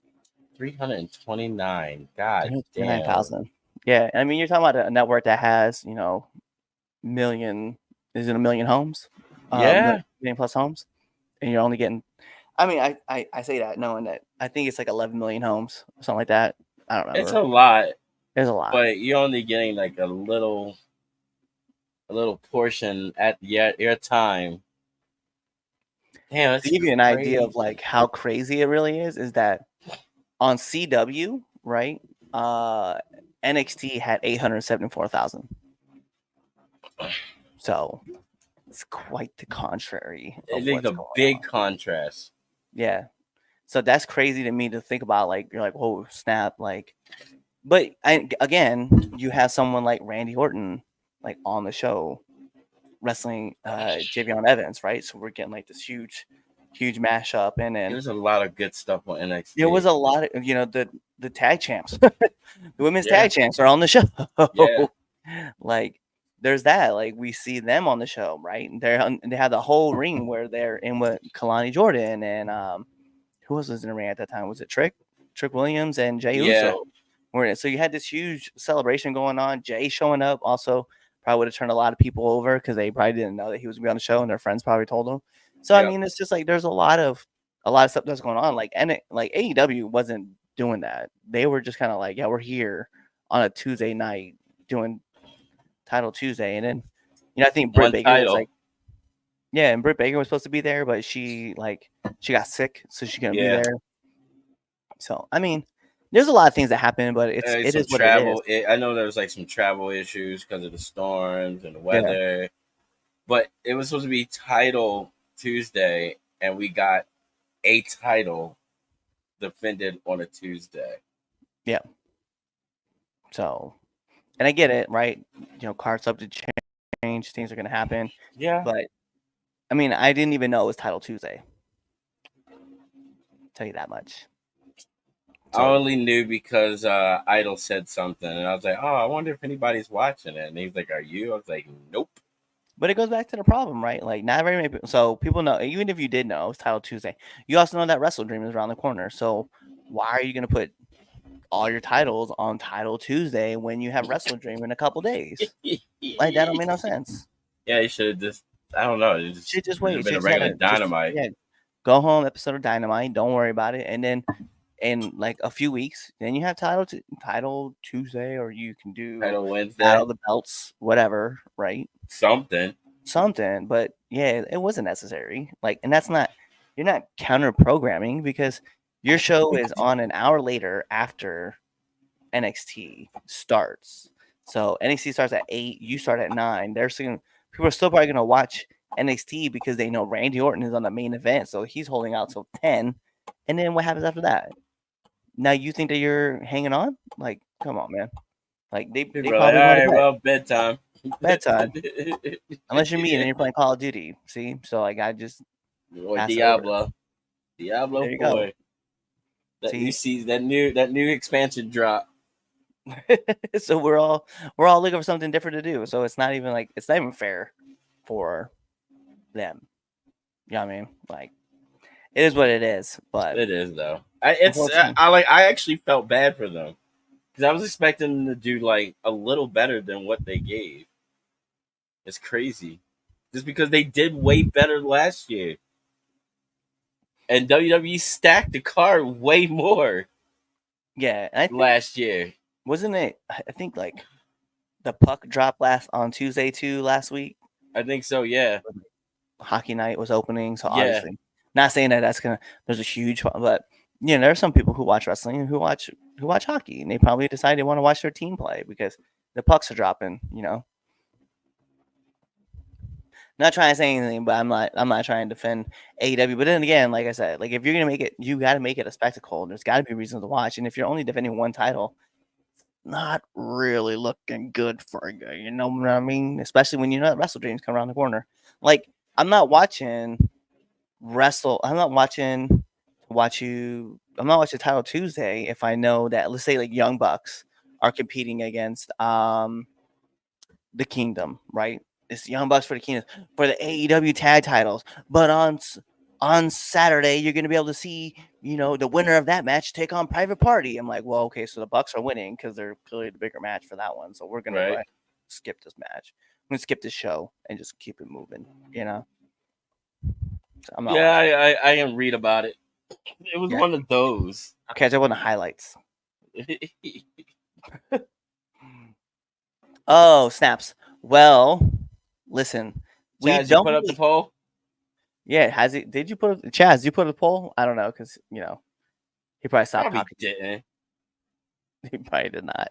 Speaker 2: 329. God damn.
Speaker 1: 329,000. Yeah, I mean you're talking about a network that has million. Is it a million homes?
Speaker 2: Yeah.
Speaker 1: Million plus homes, and you're only getting. I mean, I say that knowing that I think it's like 11 million homes, or something like that. I don't remember.
Speaker 2: It's a lot.
Speaker 1: There's a lot,
Speaker 2: but you're only getting like a little portion at your time. Damn,
Speaker 1: to give you an idea of like how crazy it really is that on CW, right? NXT had 874,000. So it's quite the contrary.
Speaker 2: It's like a big contrast.
Speaker 1: Yeah. So that's crazy to me to think about. Like you're like, oh snap! Like, but again, you have someone like Randy Orton like on the show wrestling Javion Evans, right? So we're getting like this huge mashup, and then
Speaker 2: there's a lot of good stuff on NXT.
Speaker 1: There was a lot of the tag champs, the women's tag champs are on the show.
Speaker 2: Yeah.
Speaker 1: Like there's that. Like we see them on the show, right? They have the whole ring where they're in with Kalani Jordan and who else was in the ring at that time? Was it Trick Williams and Jey Uso? So you had this huge celebration going on. Jay showing up also probably would have turned a lot of people over because they probably didn't know that he was gonna be on the show, and their friends probably told them. So I mean, it's just like there's a lot of stuff that's going on. Like like AEW wasn't doing that. They were just kind of like, yeah, we're here on a Tuesday night doing Title Tuesday, and then I think Britt Baker was like, yeah, and Britt Baker was supposed to be there, but she got sick, so she couldn't be there. So I mean, There's a lot of things that happen, but it
Speaker 2: Some
Speaker 1: is what it is.
Speaker 2: travel. I know there was like some travel issues because of the storms and the
Speaker 1: Yeah.
Speaker 2: weather, but it was supposed to be title Tuesday, and we got a title defended on a Tuesday.
Speaker 1: Yeah. So, and I get it, right? Cards subject to change, things are going to happen.
Speaker 2: Yeah,
Speaker 1: But I mean, I didn't even know it was Title Tuesday. Tell you that much.
Speaker 2: I only knew because Idol said something, and I was like, "Oh, I wonder if anybody's watching it." And he's like, "Are you?" I was like, "Nope."
Speaker 1: But it goes back to the problem, right? Like, not very many people. So people know, even if you did know, it's Title Tuesday. You also know that Wrestle Dream is around the corner. So why are you going to put all your titles on Title Tuesday when you have Wrestle Dream in a couple days? Like, that don't make no sense.
Speaker 2: Yeah, you should have just. I don't know. It
Speaker 1: Should just
Speaker 2: should have
Speaker 1: wait.
Speaker 2: been a
Speaker 1: Should just
Speaker 2: regular Dynamite.
Speaker 1: go home episode of Dynamite. Don't worry about it. And then in like a few weeks, then you have Title Tuesday, or you can do
Speaker 2: Title Wednesday.
Speaker 1: Battle of the Belts, whatever, right?
Speaker 2: Something.
Speaker 1: But yeah, it wasn't necessary. Like, and that's not, you're not counter programming because your show is on an hour later after NXT starts. So NXT starts at 8, you start at 9. People are still probably gonna watch NXT because they know Randy Orton is on the main event, so he's holding out till 10. And then what happens after that? Now you think that you're hanging on? Like, come on, man. Like they
Speaker 2: People
Speaker 1: probably
Speaker 2: are like, all
Speaker 1: go to
Speaker 2: right,
Speaker 1: bed.
Speaker 2: well, bedtime.
Speaker 1: Bedtime. Unless you're me and then you're playing Call of Duty. See? So like I just
Speaker 2: or
Speaker 1: pass it
Speaker 2: Diablo. Diablo
Speaker 1: There you
Speaker 2: 4.
Speaker 1: go.
Speaker 2: That
Speaker 1: See?
Speaker 2: new season, that new expansion drop.
Speaker 1: So we're all looking for something different to do. So it's not even fair for them. You know what I mean? Like, it is what it is. But
Speaker 2: It is though. I actually felt bad for them because I was expecting them to do like a little better than what they gave. It's crazy, just because they did way better last year, and WWE stacked the card way more
Speaker 1: yeah, and I think,
Speaker 2: last year.
Speaker 1: wasn't it? I think like the puck dropped on Tuesday too last week.
Speaker 2: I think so. Yeah.
Speaker 1: Hockey night was opening, so
Speaker 2: Yeah.
Speaker 1: obviously, not saying that there's a huge, but there are some people who watch wrestling and who watch hockey, and they probably decide they want to watch their team play because the pucks are dropping. Not trying to say anything, but I'm not trying to defend AEW. But then again, like I said, like if you're gonna make it, you got to make it a spectacle. There's got to be reasons to watch, and if you're only defending one title, not really looking good for you. You know what I mean? Especially when you know that Wrestle Dreams come around the corner. Like, I'm not watching Title Tuesday if I know that, let's say, like Young Bucks are competing against the Kingdom, right? It's Young Bucks for the Kingdom for the AEW tag titles. But on Saturday, you're gonna be able to see, the winner of that match take on Private Party. I'm like, well, okay, so the Bucks are winning because they're clearly the bigger match for that one. So we're gonna go ahead and skip this match. I'm gonna skip this show and just keep it moving. So I'm not
Speaker 2: I didn't read about it. It was one of those.
Speaker 1: I'll catch up on the highlights. Oh, snaps. Well, listen.
Speaker 2: Chaz, you put up the poll?
Speaker 1: Yeah, has it? Did you put Chaz? You put a poll? I don't know because he probably stopped talking.
Speaker 2: Didn't.
Speaker 1: He probably did not.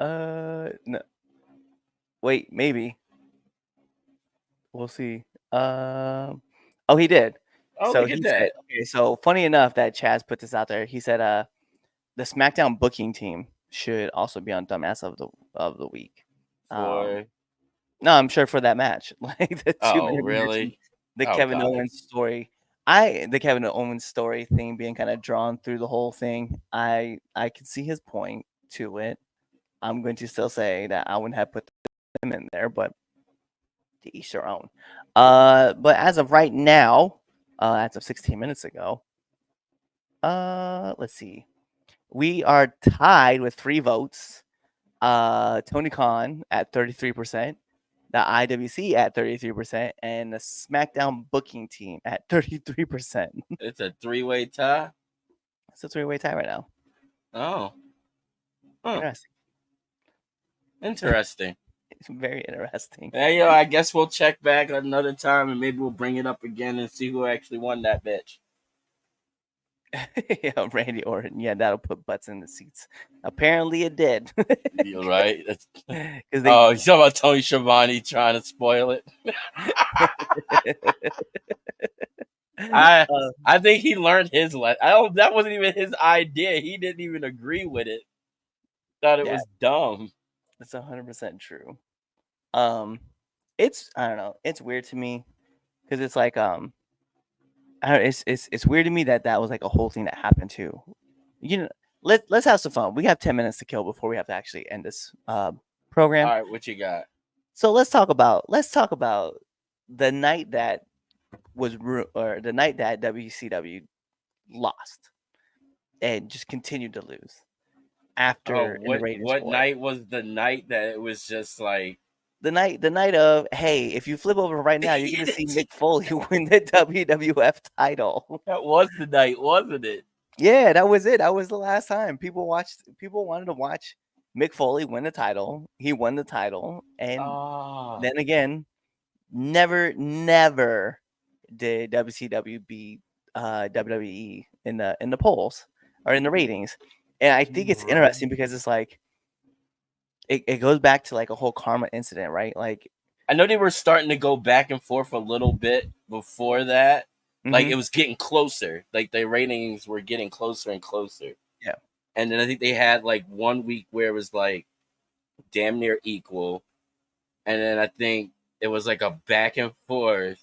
Speaker 1: No. Wait, maybe. We'll see. Oh, he did.
Speaker 2: Oh,
Speaker 1: So
Speaker 2: look at that.
Speaker 1: said, okay, so funny enough that Chaz put this out there. He said, the SmackDown booking team should also be on Dumbass of the Week.
Speaker 2: For
Speaker 1: no, I'm sure for that match. Like the
Speaker 2: really?
Speaker 1: The Kevin Owens story. The Kevin Owens story thing being kind of drawn through the whole thing. I can see his point to it. I'm going to still say that I wouldn't have put them in there, but to each their own. But as of right now, as of 16 minutes ago, let's see. We are tied with 3 votes. Tony Khan at 33%, the IWC at 33%, and the SmackDown booking team at 33%.
Speaker 2: It's a 3-way tie?
Speaker 1: It's a 3-way tie right now.
Speaker 2: Oh. Huh.
Speaker 1: Interesting. It's very interesting.
Speaker 2: Hey, I guess we'll check back another time and maybe we'll bring it up again and see who actually won that bitch.
Speaker 1: Yeah, Randy Orton. Yeah, that'll put butts in the seats. Apparently, it did.
Speaker 2: You're right.
Speaker 1: Because
Speaker 2: Oh, you talking about Tony Schiavone trying to spoil it? I
Speaker 1: uh,
Speaker 2: I think he learned his lesson. I don't. That wasn't even his idea. He didn't even agree with it. Thought it
Speaker 1: yeah,
Speaker 2: was dumb.
Speaker 1: that's 100% true. Um, it's I don't know. It's weird to me because it's like I don't, it's weird to me that that was like a whole thing that happened too. You know, let's have some fun. We have 10 minutes to kill before we have to actually end this program.
Speaker 2: All right, what you got?
Speaker 1: So let's talk about the night that or the night that WCW lost and just continued to lose
Speaker 2: Oh,
Speaker 1: after in the ratings
Speaker 2: what
Speaker 1: war.
Speaker 2: night was the night that it was just like
Speaker 1: The night of, hey, if you flip over right now, you're gonna see Mick Foley win the WWF title.
Speaker 2: that was the night, wasn't it?
Speaker 1: Yeah, that was it. That was the last time people wanted to watch Mick Foley win the title. He won the title, and
Speaker 2: Ah,
Speaker 1: then again, never did WCW beat WWE in the polls or in the ratings. And I think it's interesting because it's like it goes back to like a whole karma incident, right? Like,
Speaker 2: I know they were starting to go back and forth a little bit before that. Like
Speaker 1: mhm,
Speaker 2: it was getting closer. Like the ratings were getting closer and closer.
Speaker 1: yeah,
Speaker 2: And then I think they had like 1 week where it was like damn near equal. And then I think it was like a back and forth.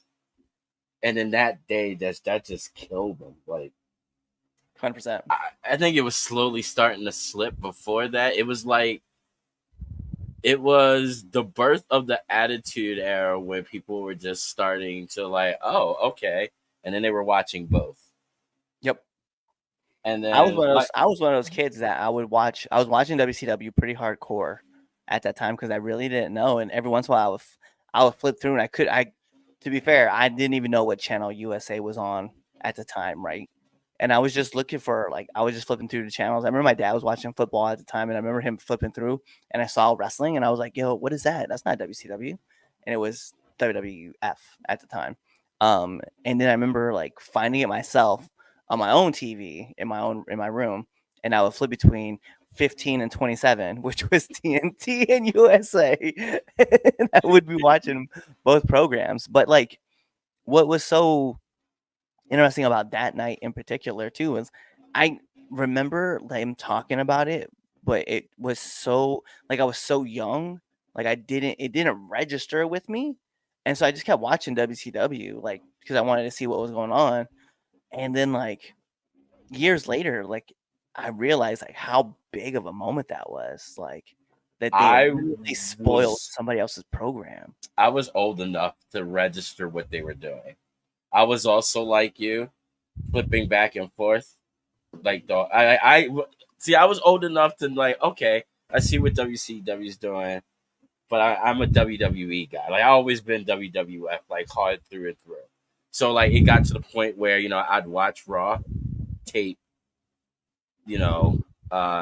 Speaker 2: And then that day that just killed them. Like
Speaker 1: 100%.
Speaker 2: I think it was slowly starting to slip before that. It was like it was the birth of the attitude era when people were just starting to like, oh, okay. And then they were watching both.
Speaker 1: Yep.
Speaker 2: And
Speaker 1: I was
Speaker 2: then
Speaker 1: one of those.
Speaker 2: like
Speaker 1: I was one of those kids that I would watch. I was watching WCW pretty hardcore at that time because I really didn't know. And every once in a while, I would flip through, and I could. To be fair, I didn't even know what channel USA was on at the time, right? And I was just looking for like I was just flipping through the channels. I remember my dad was watching football at the time, and I remember him flipping through, and I saw wrestling, and I was like, "Yo, what is that? That's not WCW," and it was WWF at the time. And then I remember like finding it myself on my own TV in my room, and I would flip between 15 and 27, which was TNT and USA, and I would be watching both programs. But like, what was so interesting about that night in particular too was I remember them talking about it, but it was so like I was so young, like it didn't register with me, and so I just kept watching WCW like because I wanted to see what was going on, and then like years later, like I realized like how big of a moment that was, like that they had
Speaker 2: I
Speaker 1: really spoiled
Speaker 2: was
Speaker 1: somebody else's program.
Speaker 2: I was old enough to register what they were doing. I was also like you, flipping back and forth. Like the I see. I was old enough to like. Okay, I see what WCW is doing, but I'm a WWE guy. Like I always been WWF, like hard through and through. So like it got to the point where I'd watch Raw, tape, you know,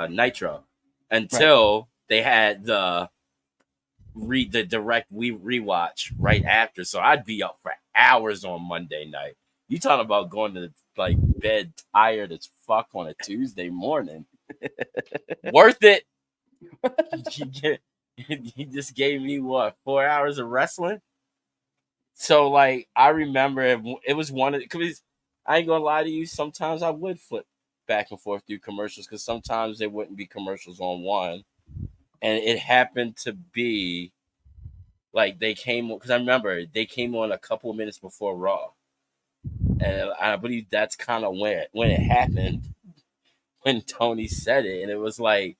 Speaker 2: Nitro,
Speaker 1: Right.
Speaker 2: until they had the direct rewatch right after. So I'd be up for hours on Monday night. You talking about going to like bed tired as fuck on a Tuesday morning? Worth it. He just gave me what 4 hours of wrestling. So like I remember it was one of because I ain't gonna lie to you. Sometimes I would flip back and forth through commercials because sometimes there wouldn't be commercials on one, and it happened to be like they came because I remember they came on a couple of minutes before Raw, and I believe that's kind of when it happened when Tony said it, and it was like,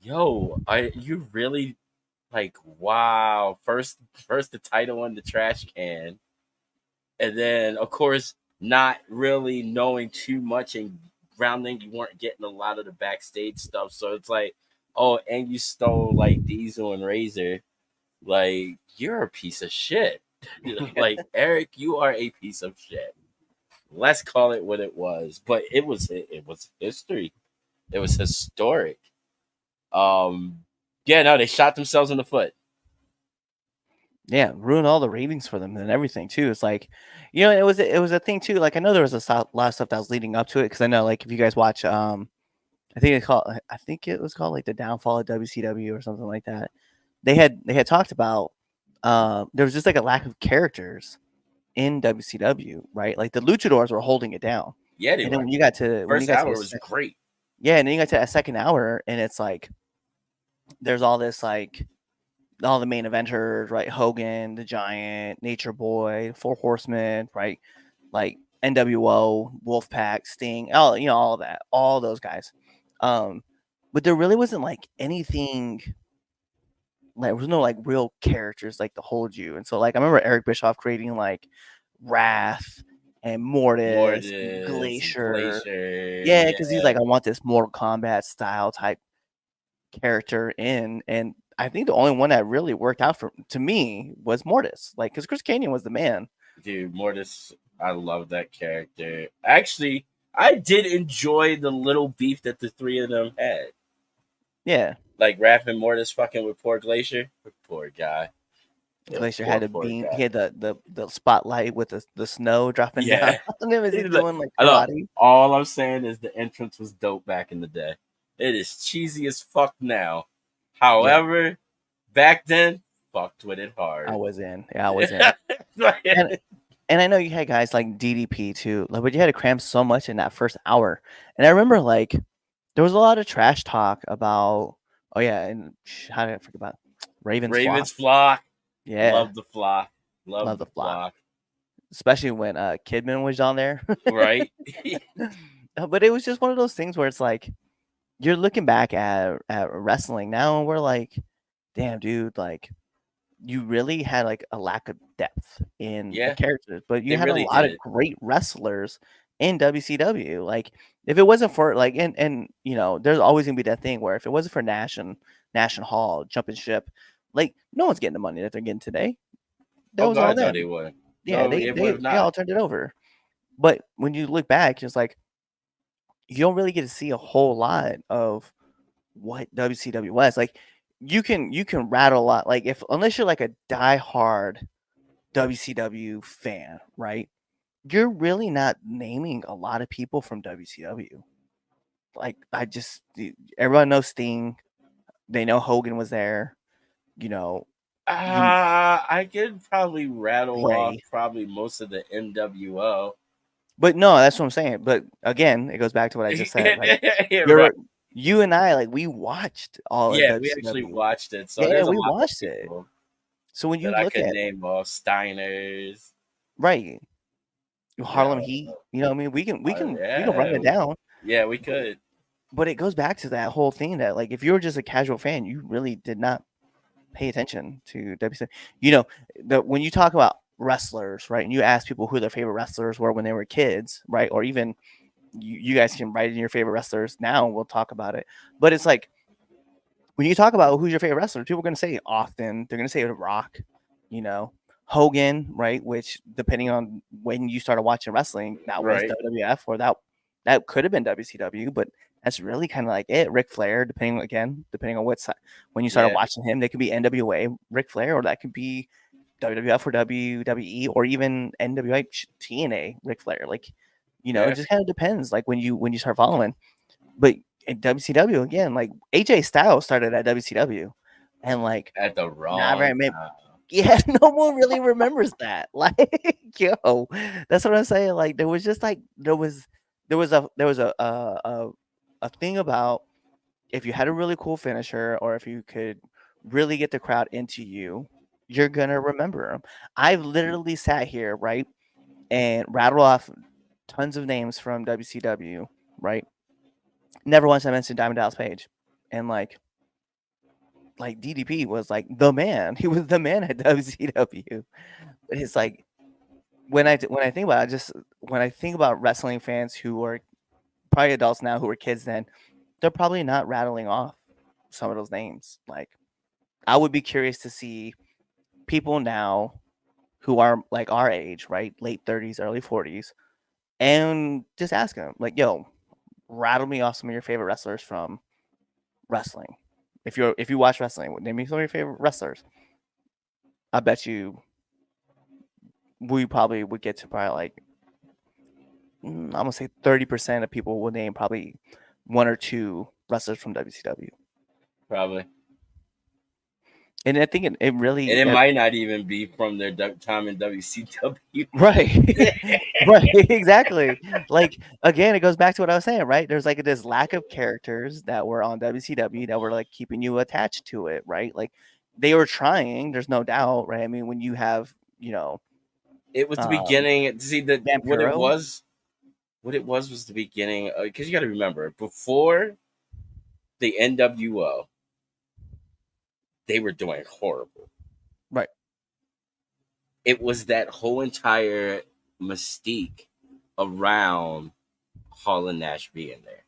Speaker 2: "Yo, are you really like wow?" First the title on the trash can, and then of course not really knowing too much and grounding, you weren't getting a lot of the backstage stuff, so it's like, oh, and you stole like Diesel and Razor. Like, you're a piece of shit. Like, Eric, you are a piece of shit. Let's call it what it was. But it was history. It was historic. Um yeah, no, they shot themselves in the foot.
Speaker 1: Yeah, ruined all the ratings for them and everything too. It's like, it was a thing too. Like I know there was lot of stuff that was leading up to it because I know like if you guys watch, I think it was called like the downfall of WCW or something like that. They had talked about there was just like a lack of characters in WCW, right? Like the luchadors were holding it down.
Speaker 2: Yeah, they
Speaker 1: And then
Speaker 2: were.
Speaker 1: when you got to
Speaker 2: First hour
Speaker 1: the
Speaker 2: was great.
Speaker 1: yeah, and then you got to that second hour and it's like there's all this like all the main eventers, right? Hogan, the Giant, Nature Boy, Four Horsemen, right? Like NWO, Wolfpack, Sting, all of that, all those guys. But there really wasn't like anything. Like, there was no like real characters like to hold you, and so like I remember Eric Bischoff creating like Wrath and Mortis, and Glacier. Yeah, because he's like, I want this Mortal Kombat style type character in, and I think the only one that really worked out to me was Mortis, like because Chris Kanyon was the man.
Speaker 2: Dude, Mortis, I love that character. Actually, I did enjoy the little beef that the three of them had.
Speaker 1: Yeah,
Speaker 2: Like Raph and Mortis fucking with poor Glacier. Poor guy.
Speaker 1: Glacier
Speaker 2: Poor,
Speaker 1: had a
Speaker 2: poor
Speaker 1: beam.
Speaker 2: guy.
Speaker 1: He had the spotlight with the snow dropping down
Speaker 2: Yeah.
Speaker 1: on him as he's
Speaker 2: He's like-
Speaker 1: doing like
Speaker 2: I know.
Speaker 1: karate.
Speaker 2: All I'm saying is the entrance was dope back in the day. It is cheesy as fuck now. However, back then, fucked with it hard.
Speaker 1: I was in. Yeah, I was in. And I know you had guys like DDP too, like, but you had to cram so much in that first hour. And I remember like there was a lot of trash talk about. Oh yeah, and how did I forget about
Speaker 2: Ravens flock.
Speaker 1: Yeah,
Speaker 2: Love the flock.
Speaker 1: Love the flock. Especially when Kidman was on there.
Speaker 2: Right.
Speaker 1: But it was just one of those things where it's like you're looking back at wrestling now, and we're like, damn, dude, like you really had like a lack of depth in the characters, but you had
Speaker 2: really
Speaker 1: a lot
Speaker 2: did.
Speaker 1: of great wrestlers in WCW. Like if it wasn't for like and there's always gonna be that thing where if it wasn't for Nash Hall jumping ship, like no one's getting the money that they're getting today. That was all
Speaker 2: no,
Speaker 1: them.
Speaker 2: they would.
Speaker 1: Yeah,
Speaker 2: No,
Speaker 1: they all turned it over. But when you look back, it's like you don't really get to see a whole lot of what WCW was. Like you can rattle a lot. Like unless you're like a diehard WCW fan, right? You're really not naming a lot of people from WCW. Like everyone knows Sting. They know Hogan was there.
Speaker 2: I could probably rattle
Speaker 1: Ray.
Speaker 2: off probably most of the NWO.
Speaker 1: But no, that's what I'm saying. But again, it goes back to what I just said. Like,
Speaker 2: right.
Speaker 1: You and I, like, we watched all of WCW.
Speaker 2: We actually watched it. So
Speaker 1: yeah, we watched it. So when you look at
Speaker 2: name all Steiners,
Speaker 1: right, Harlem Heat, you know what I mean? We can run it down.
Speaker 2: Yeah, we could.
Speaker 1: But it goes back to that whole thing that like if you were just a casual fan, you really did not pay attention to WCW. When you talk about wrestlers, right, and you ask people who their favorite wrestlers were when they were kids, right, or even you guys can write in your favorite wrestlers now and we'll talk about it. But it's like when you talk about who's your favorite wrestler, people are going to say Austin. They're going to say The Rock, Hogan, right? Which depending on when you started watching wrestling, that was WWF or that could have been WCW, but that's really kind of like it. Ric Flair, depending on what side, when you started watching him, they could be NWA, Ric Flair, or that could be WWF or WWE or even NWA, TNA, Ric Flair. Like, it just kind of depends. Like when you start following, but in WCW again, like AJ Styles started at WCW, and like
Speaker 2: at the wrong time.
Speaker 1: Yeah, no one really remembers that. Like, yo, that's what I'm saying. Like, there was just like there was a thing about if you had a really cool finisher or if you could really get the crowd into you, you're gonna remember them. I've literally sat here, right, and rattled off tons of names from WCW, right? Never once I mentioned Diamond Dallas Page, and like DDP was like the man. He was the man at WCW. But it's like when I think about it, when I think about wrestling fans who are probably adults now who were kids then, they're probably not rattling off some of those names. Like I would be curious to see people now who are like our age, right? Late 30s, early 40s, and just ask them, like, yo, rattle me off some of your favorite wrestlers from wrestling. If you watch wrestling, name me some of your favorite wrestlers. I bet you we probably would get to probably like I'm gonna say 30% of people will name probably one or two wrestlers from WCW,
Speaker 2: Probably.
Speaker 1: and I think it
Speaker 2: And
Speaker 1: really
Speaker 2: it might not even be from their time in WCW.
Speaker 1: right, right, exactly. Like again, it goes back to what I was saying, right? There's like this lack of characters that were on WCW that were like keeping you attached to it, right? Like they were trying. There's no doubt, right? I mean, when you have
Speaker 2: It was the
Speaker 1: um,
Speaker 2: beginning. See that
Speaker 1: Vampiro,
Speaker 2: what it was the beginning. Because you got to remember, before the NWO, they were doing horrible.
Speaker 1: right,
Speaker 2: It was that whole entire mystique around Hall and Nash being there.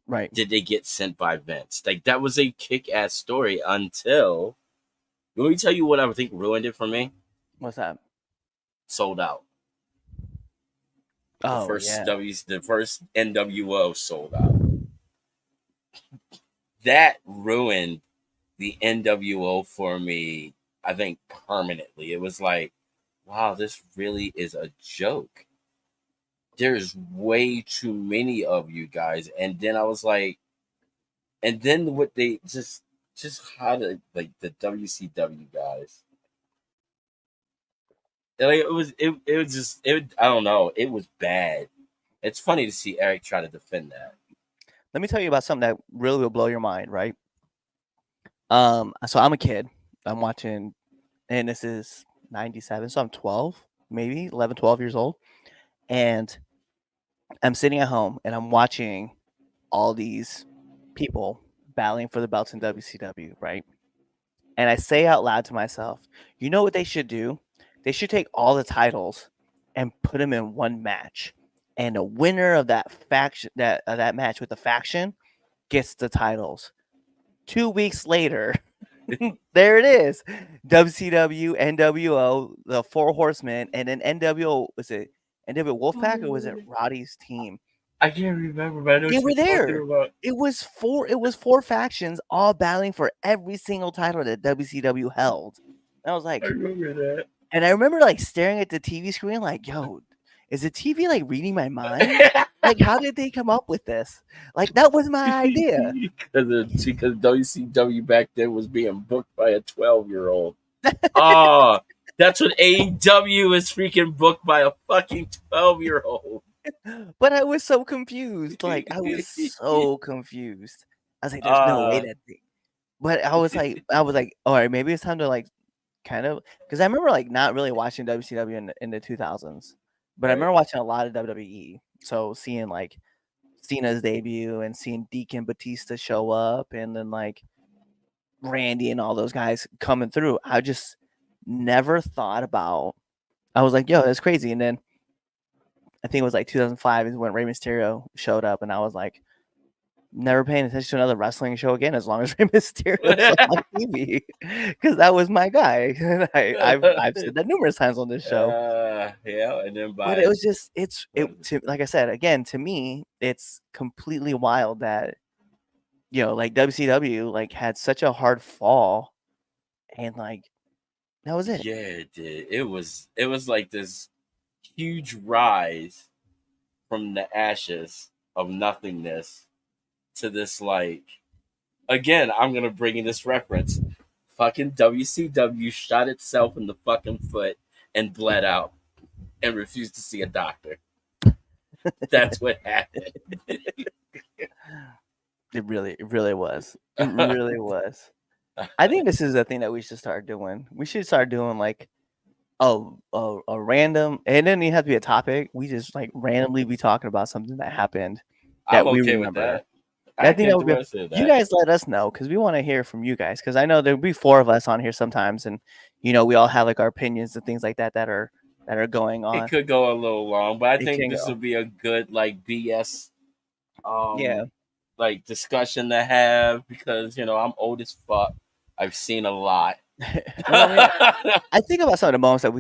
Speaker 1: right.
Speaker 2: Did they get sent by Vince? Like that was a kick-ass story until. Let me tell you what I think ruined it for me.
Speaker 1: What's that?
Speaker 2: Sold Out.
Speaker 1: Oh yeah,
Speaker 2: The first NWO Sold Out. That ruined the NWO for me, I think, permanently. It was like, wow, this really is a joke. There's way too many of you guys. And then I was like, and then what they just how to like the WCW guys. Like it was just I don't know, it was bad. It's funny to see Eric try to defend that.
Speaker 1: let me tell you about something that really will blow your mind, right? So I'm a kid. I'm watching, and this is 97, so I'm 12, maybe 11, 12 years old. And I'm sitting at home and I'm watching all these people battling for the belts in WCW, right? And I say out loud to myself, you know what they should do? They should take all the titles and put them in one match. And the winner of that faction, that match with the faction, gets the titles. 2 weeks later, there it is. WCW, NWO, the Four Horsemen, and then NWO. Was it NWO Wolfpack or was it Roddy's team?
Speaker 2: I can't remember, but I know
Speaker 1: They
Speaker 2: what
Speaker 1: were
Speaker 2: you're talking
Speaker 1: there.
Speaker 2: about.
Speaker 1: It was four factions all battling for every single title that WCW held. And I was like,
Speaker 2: I remember that.
Speaker 1: and I remember like staring at the TV screen, like, yo, is the TV like reading my mind? Like, how did they come up with this? Like, that was my idea.
Speaker 2: because WCW back then was being booked by a 12-year-old. Oh, that's what AEW is freaking booked by a fucking 12-year-old.
Speaker 1: But I was so confused. Like, I was so confused. I was like, there's no way that thing. But I was like, all right, maybe it's time to like kind of, because I remember like not really watching WCW in the 2000s, but I
Speaker 2: Right.
Speaker 1: remember watching a lot of WWE. So seeing like Cena's debut and seeing Deacon Batista show up, and then like Randy and all those guys coming through, I just never thought about. I was like, yo, that's crazy. And then I think it was like 2005 is when Rey Mysterio showed up, and I was like, never paying attention to another wrestling show again as long as Rey Mysterio's on TV, because that was my guy. I've said that numerous times on this show.
Speaker 2: Yeah, and then
Speaker 1: But it was just like I said again, to me, it's completely wild that like WCW like had such a hard fall, and like that was it.
Speaker 2: Yeah, it did. It was like this huge rise from the ashes of nothingness to this like again, I'm gonna bring in this reference. Fucking WCW shot itself in the fucking foot and bled out and refused to see a doctor. That's what happened.
Speaker 1: It really was. It really was. I think this is a thing that we should start doing. We should start doing like a random, and it doesn't even have to be a topic. We just like randomly be talking about something that happened that
Speaker 2: I'm
Speaker 1: we
Speaker 2: okay
Speaker 1: remember.
Speaker 2: with that.
Speaker 1: I think that would be. You guys let us know, because we want to hear from you guys. Because I know there'll be 4 of us on here sometimes, and we all have like our opinions and things like that that are going on.
Speaker 2: It could go a little long, but I think this would be a good like BS,
Speaker 1: Yeah.
Speaker 2: like discussion to have because I'm old as fuck. I've seen a lot.
Speaker 1: Well, I think about some of the moments that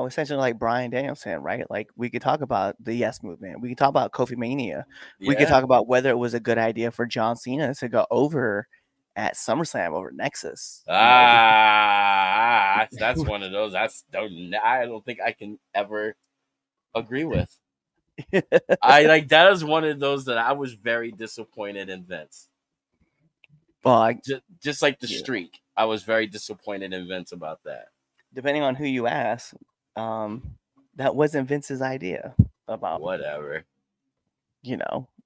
Speaker 1: essentially like Bryan Danielson, right? Like we could talk about the Yes Movement. We could talk about Kofi Mania. We could talk about whether it was a good idea for John Cena to go over at SummerSlam over Nexus.
Speaker 2: That's one of those I don't think I can ever agree with. That is one of those that I was very disappointed in Vince.
Speaker 1: Well,
Speaker 2: just like the streak, I was very disappointed in Vince about that.
Speaker 1: Depending on who you ask, that wasn't Vince's idea. About
Speaker 2: whatever,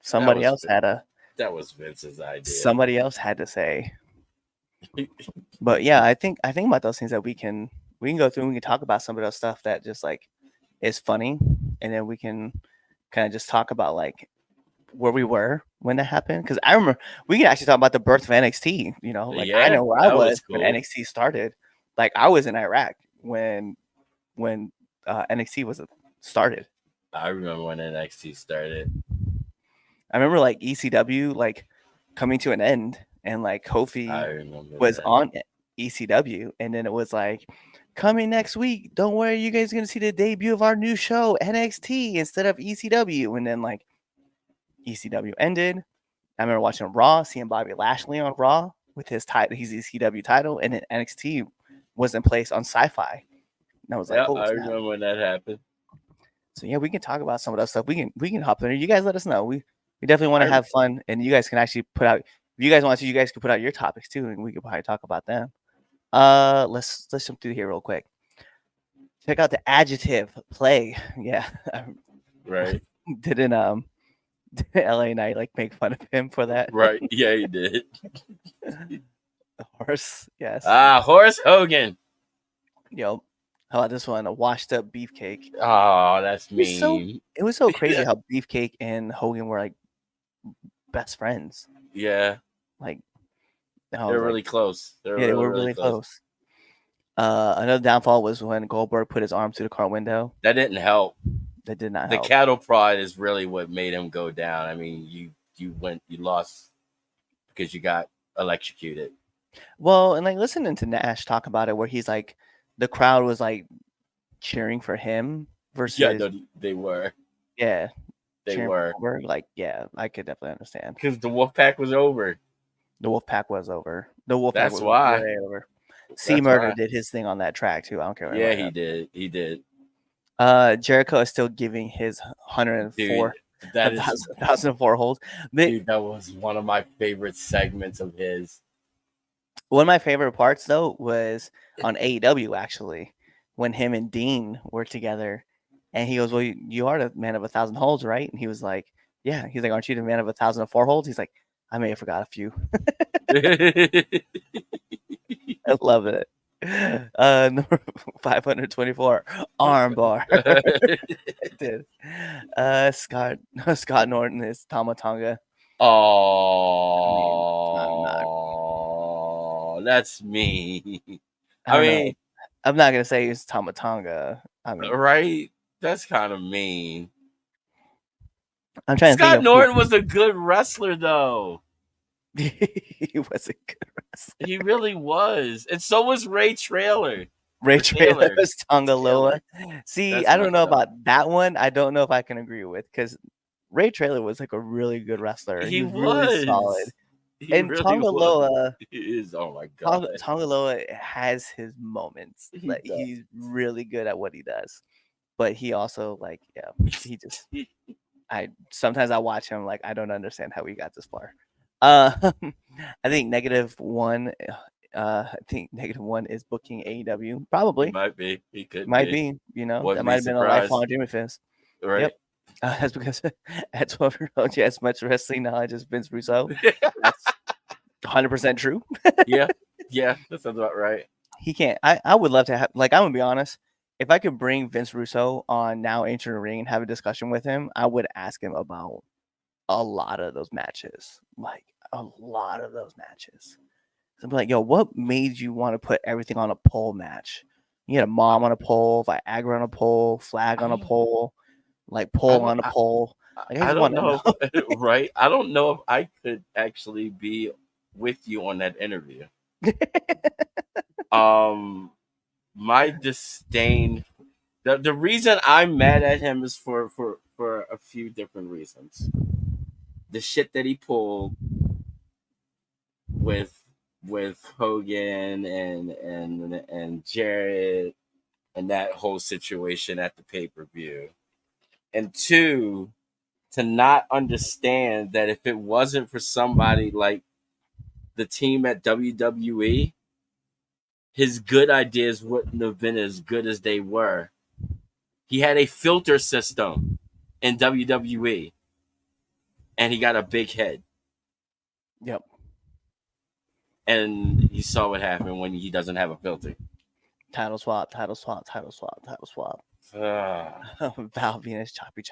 Speaker 1: somebody else had
Speaker 2: that was Vince's idea.
Speaker 1: Somebody else had to say. But yeah, I think about those things that we can go through and we can talk about some of those stuff that just like is funny, and then we can kind of just talk about like where we were when that happened. Because I remember we can actually talk about the birth of NXT. I know where I was cool. When NXT started. Like I was in Iraq when NXT was started.
Speaker 2: I remember when NXT started.
Speaker 1: I remember like ECW like coming to an end, and like Kofi was on ECW, and then it was like coming next week. Don't worry, you guys are gonna see the debut of our new show NXT instead of ECW. And then like ECW ended. I remember watching Raw, seeing Bobby Lashley on Raw with his ECW title, and then NXT was in place on Sci-Fi. And I was like,
Speaker 2: I remember when that happened.
Speaker 1: So yeah, we can talk about some of that stuff. We can hop in there. You guys let us know. We definitely want to have fun, and you guys can actually put out. If you guys want to, you guys can put out your topics too, and we could probably talk about them. Let's jump through here real quick. Check out the adjective play. Yeah,
Speaker 2: right.
Speaker 1: Didn't LA Knight like make fun of him for that?
Speaker 2: Right. Yeah, he did.
Speaker 1: Horse. Yes.
Speaker 2: Horace Hogan.
Speaker 1: Yo, how about this one? A washed up Beefcake.
Speaker 2: Oh, that's mean.
Speaker 1: It was so crazy how Beefcake and Hogan were like best friends.
Speaker 2: Yeah.
Speaker 1: Like
Speaker 2: they're really close.
Speaker 1: They were really close. Another downfall was when Goldberg put his arm through the car window.
Speaker 2: That didn't help.
Speaker 1: That did not
Speaker 2: help. The cattle prod is really what made him go down. I mean, you lost because you got electrocuted.
Speaker 1: Well, and like listening to Nash talk about it, where he's like, the crowd was like cheering for him versus.
Speaker 2: Yeah, no, they were.
Speaker 1: Yeah,
Speaker 2: they were.
Speaker 1: Like, yeah, I could definitely understand
Speaker 2: because the Wolfpack was over.
Speaker 1: The Wolfpack was over. The Wolfpack.
Speaker 2: That's
Speaker 1: was
Speaker 2: why.
Speaker 1: Way over. C Murder did his thing on that track too. I don't care.
Speaker 2: Yeah, he did. He did.
Speaker 1: Jericho is still giving his 104.
Speaker 2: Dude, that is
Speaker 1: 1,004 holds.
Speaker 2: Dude, that was one of my favorite segments of his.
Speaker 1: One of my favorite parts though was on AEW actually, when him and Dean were together, and he goes, "Well, you are the man of 1,000 holds, right?" And he was like, "Yeah." He's like, "Aren't you the man of 1,004 holds?" He's like, "I may have forgot a few." I love it. Number 524 armbar. Did Scott Norton is Tama Tonga.
Speaker 2: Oh, that's me. I mean,
Speaker 1: I'm not gonna say it's Tama Tonga. I mean,
Speaker 2: right? That's kind of mean.
Speaker 1: I'm trying to think.
Speaker 2: Scott Norton was a good wrestler, though.
Speaker 1: He was a good wrestler.
Speaker 2: He really was, and so was Ray Traylor.
Speaker 1: Ray Traylor was Tonga Loa. See, I don't know about that one. I don't know if I can agree with, because Ray Traylor was like a really good wrestler.
Speaker 2: He was
Speaker 1: really solid. And really Tonga Loa
Speaker 2: is, oh my god,
Speaker 1: Tonga Loa has his moments. Like he's really good at what he does, but he also like he just. Sometimes I watch him like I don't understand how he got this far. I think -1. I think -1 is booking AEW. Probably
Speaker 2: it might be. He could
Speaker 1: be. You know, that might have been a lifelong dream of his.
Speaker 2: Right.
Speaker 1: Yep. That's because at 12-year-old, he has much wrestling knowledge as Vince Russo. That's 100% true.
Speaker 2: Yeah, that sounds about right.
Speaker 1: He can't. I would love to have. Like, I'm gonna be honest. If I could bring Vince Russo on Now Enter the Ring and have a discussion with him, I would ask him about a lot of those matches. Like a lot of those matches. So I'm like, yo, what made you want to put everything on a pole match? You had a mom on a pole, Viagra on a pole, flag on a pole, like pole on a pole. Like,
Speaker 2: I don't know. Right? I don't know if I could actually be with you on that interview. My disdain, the reason I'm mad at him is for a few different reasons. The shit that he pulled with with Hogan and Jarrett and that whole situation at the pay-per-view. And two, to not understand that if it wasn't for somebody like the team at WWE, his good ideas wouldn't have been as good as they were. He had a filter system in WWE, and he got a big head.
Speaker 1: Yep.
Speaker 2: And you saw what happened when he doesn't have a filter.
Speaker 1: Title swap. Val Venus, choppy.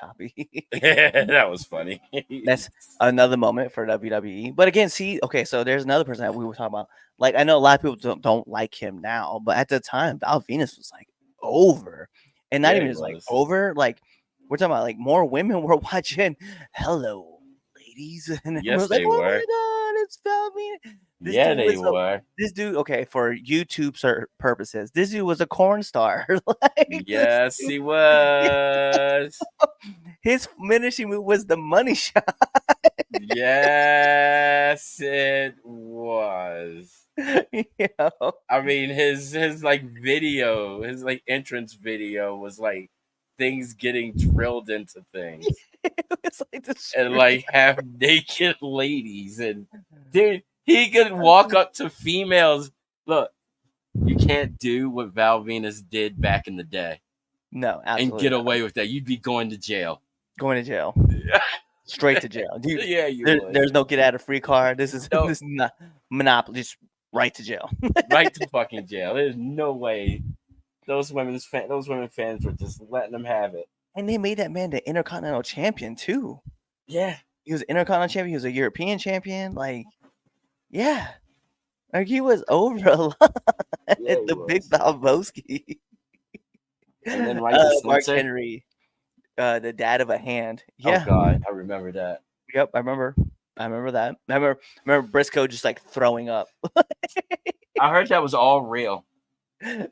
Speaker 2: That was funny.
Speaker 1: That's another moment for WWE. But again, see, okay, so there's another person that we were talking about. Like, I know a lot of people don't like him now, but at the time, Val Venus was like over, and not
Speaker 2: Yeah,
Speaker 1: even
Speaker 2: he
Speaker 1: just like
Speaker 2: was.
Speaker 1: over. Like, we're talking about like more women were watching. Hello, ladies, and
Speaker 2: Yes,
Speaker 1: was like,
Speaker 2: they
Speaker 1: oh
Speaker 2: were.
Speaker 1: my god, it's Val Venus. This
Speaker 2: Yeah,
Speaker 1: dude
Speaker 2: they
Speaker 1: was
Speaker 2: were.
Speaker 1: this dude, okay, for YouTube purposes, this dude was a corn star. Like,
Speaker 2: Yes, he was.
Speaker 1: his finishing move was the money shot.
Speaker 2: Yes, it was.
Speaker 1: You know?
Speaker 2: I mean, his like video, his like entrance video was like things getting drilled into things,
Speaker 1: It's like the
Speaker 2: and like half naked ladies, and dude, he could walk up to females. Look, you can't do what Val Venus did back in the day
Speaker 1: no,
Speaker 2: and
Speaker 1: absolutely
Speaker 2: get
Speaker 1: not.
Speaker 2: away with that. You'd be going to jail.
Speaker 1: Going to jail, straight to jail. Dude,
Speaker 2: Yeah, you would.
Speaker 1: there's no get out of free card. This is
Speaker 2: No.
Speaker 1: this is not monopoly. Just right to jail.
Speaker 2: Right to fucking jail. There's no way those women fans were just letting them have it.
Speaker 1: And they made that man the Intercontinental Champion too.
Speaker 2: Yeah,
Speaker 1: He was an Intercontinental Champion. He was a European Champion. Like, yeah, like he was over a lot.
Speaker 2: Yeah, he
Speaker 1: The big
Speaker 2: was.
Speaker 1: Balboski.
Speaker 2: And then right to
Speaker 1: Mark
Speaker 2: censor.
Speaker 1: Henry, the dad of a hand.
Speaker 2: Oh
Speaker 1: Yeah.
Speaker 2: God, I remember that.
Speaker 1: Yep, I remember that. I remember Briscoe just like throwing up.
Speaker 2: I heard that was all real. I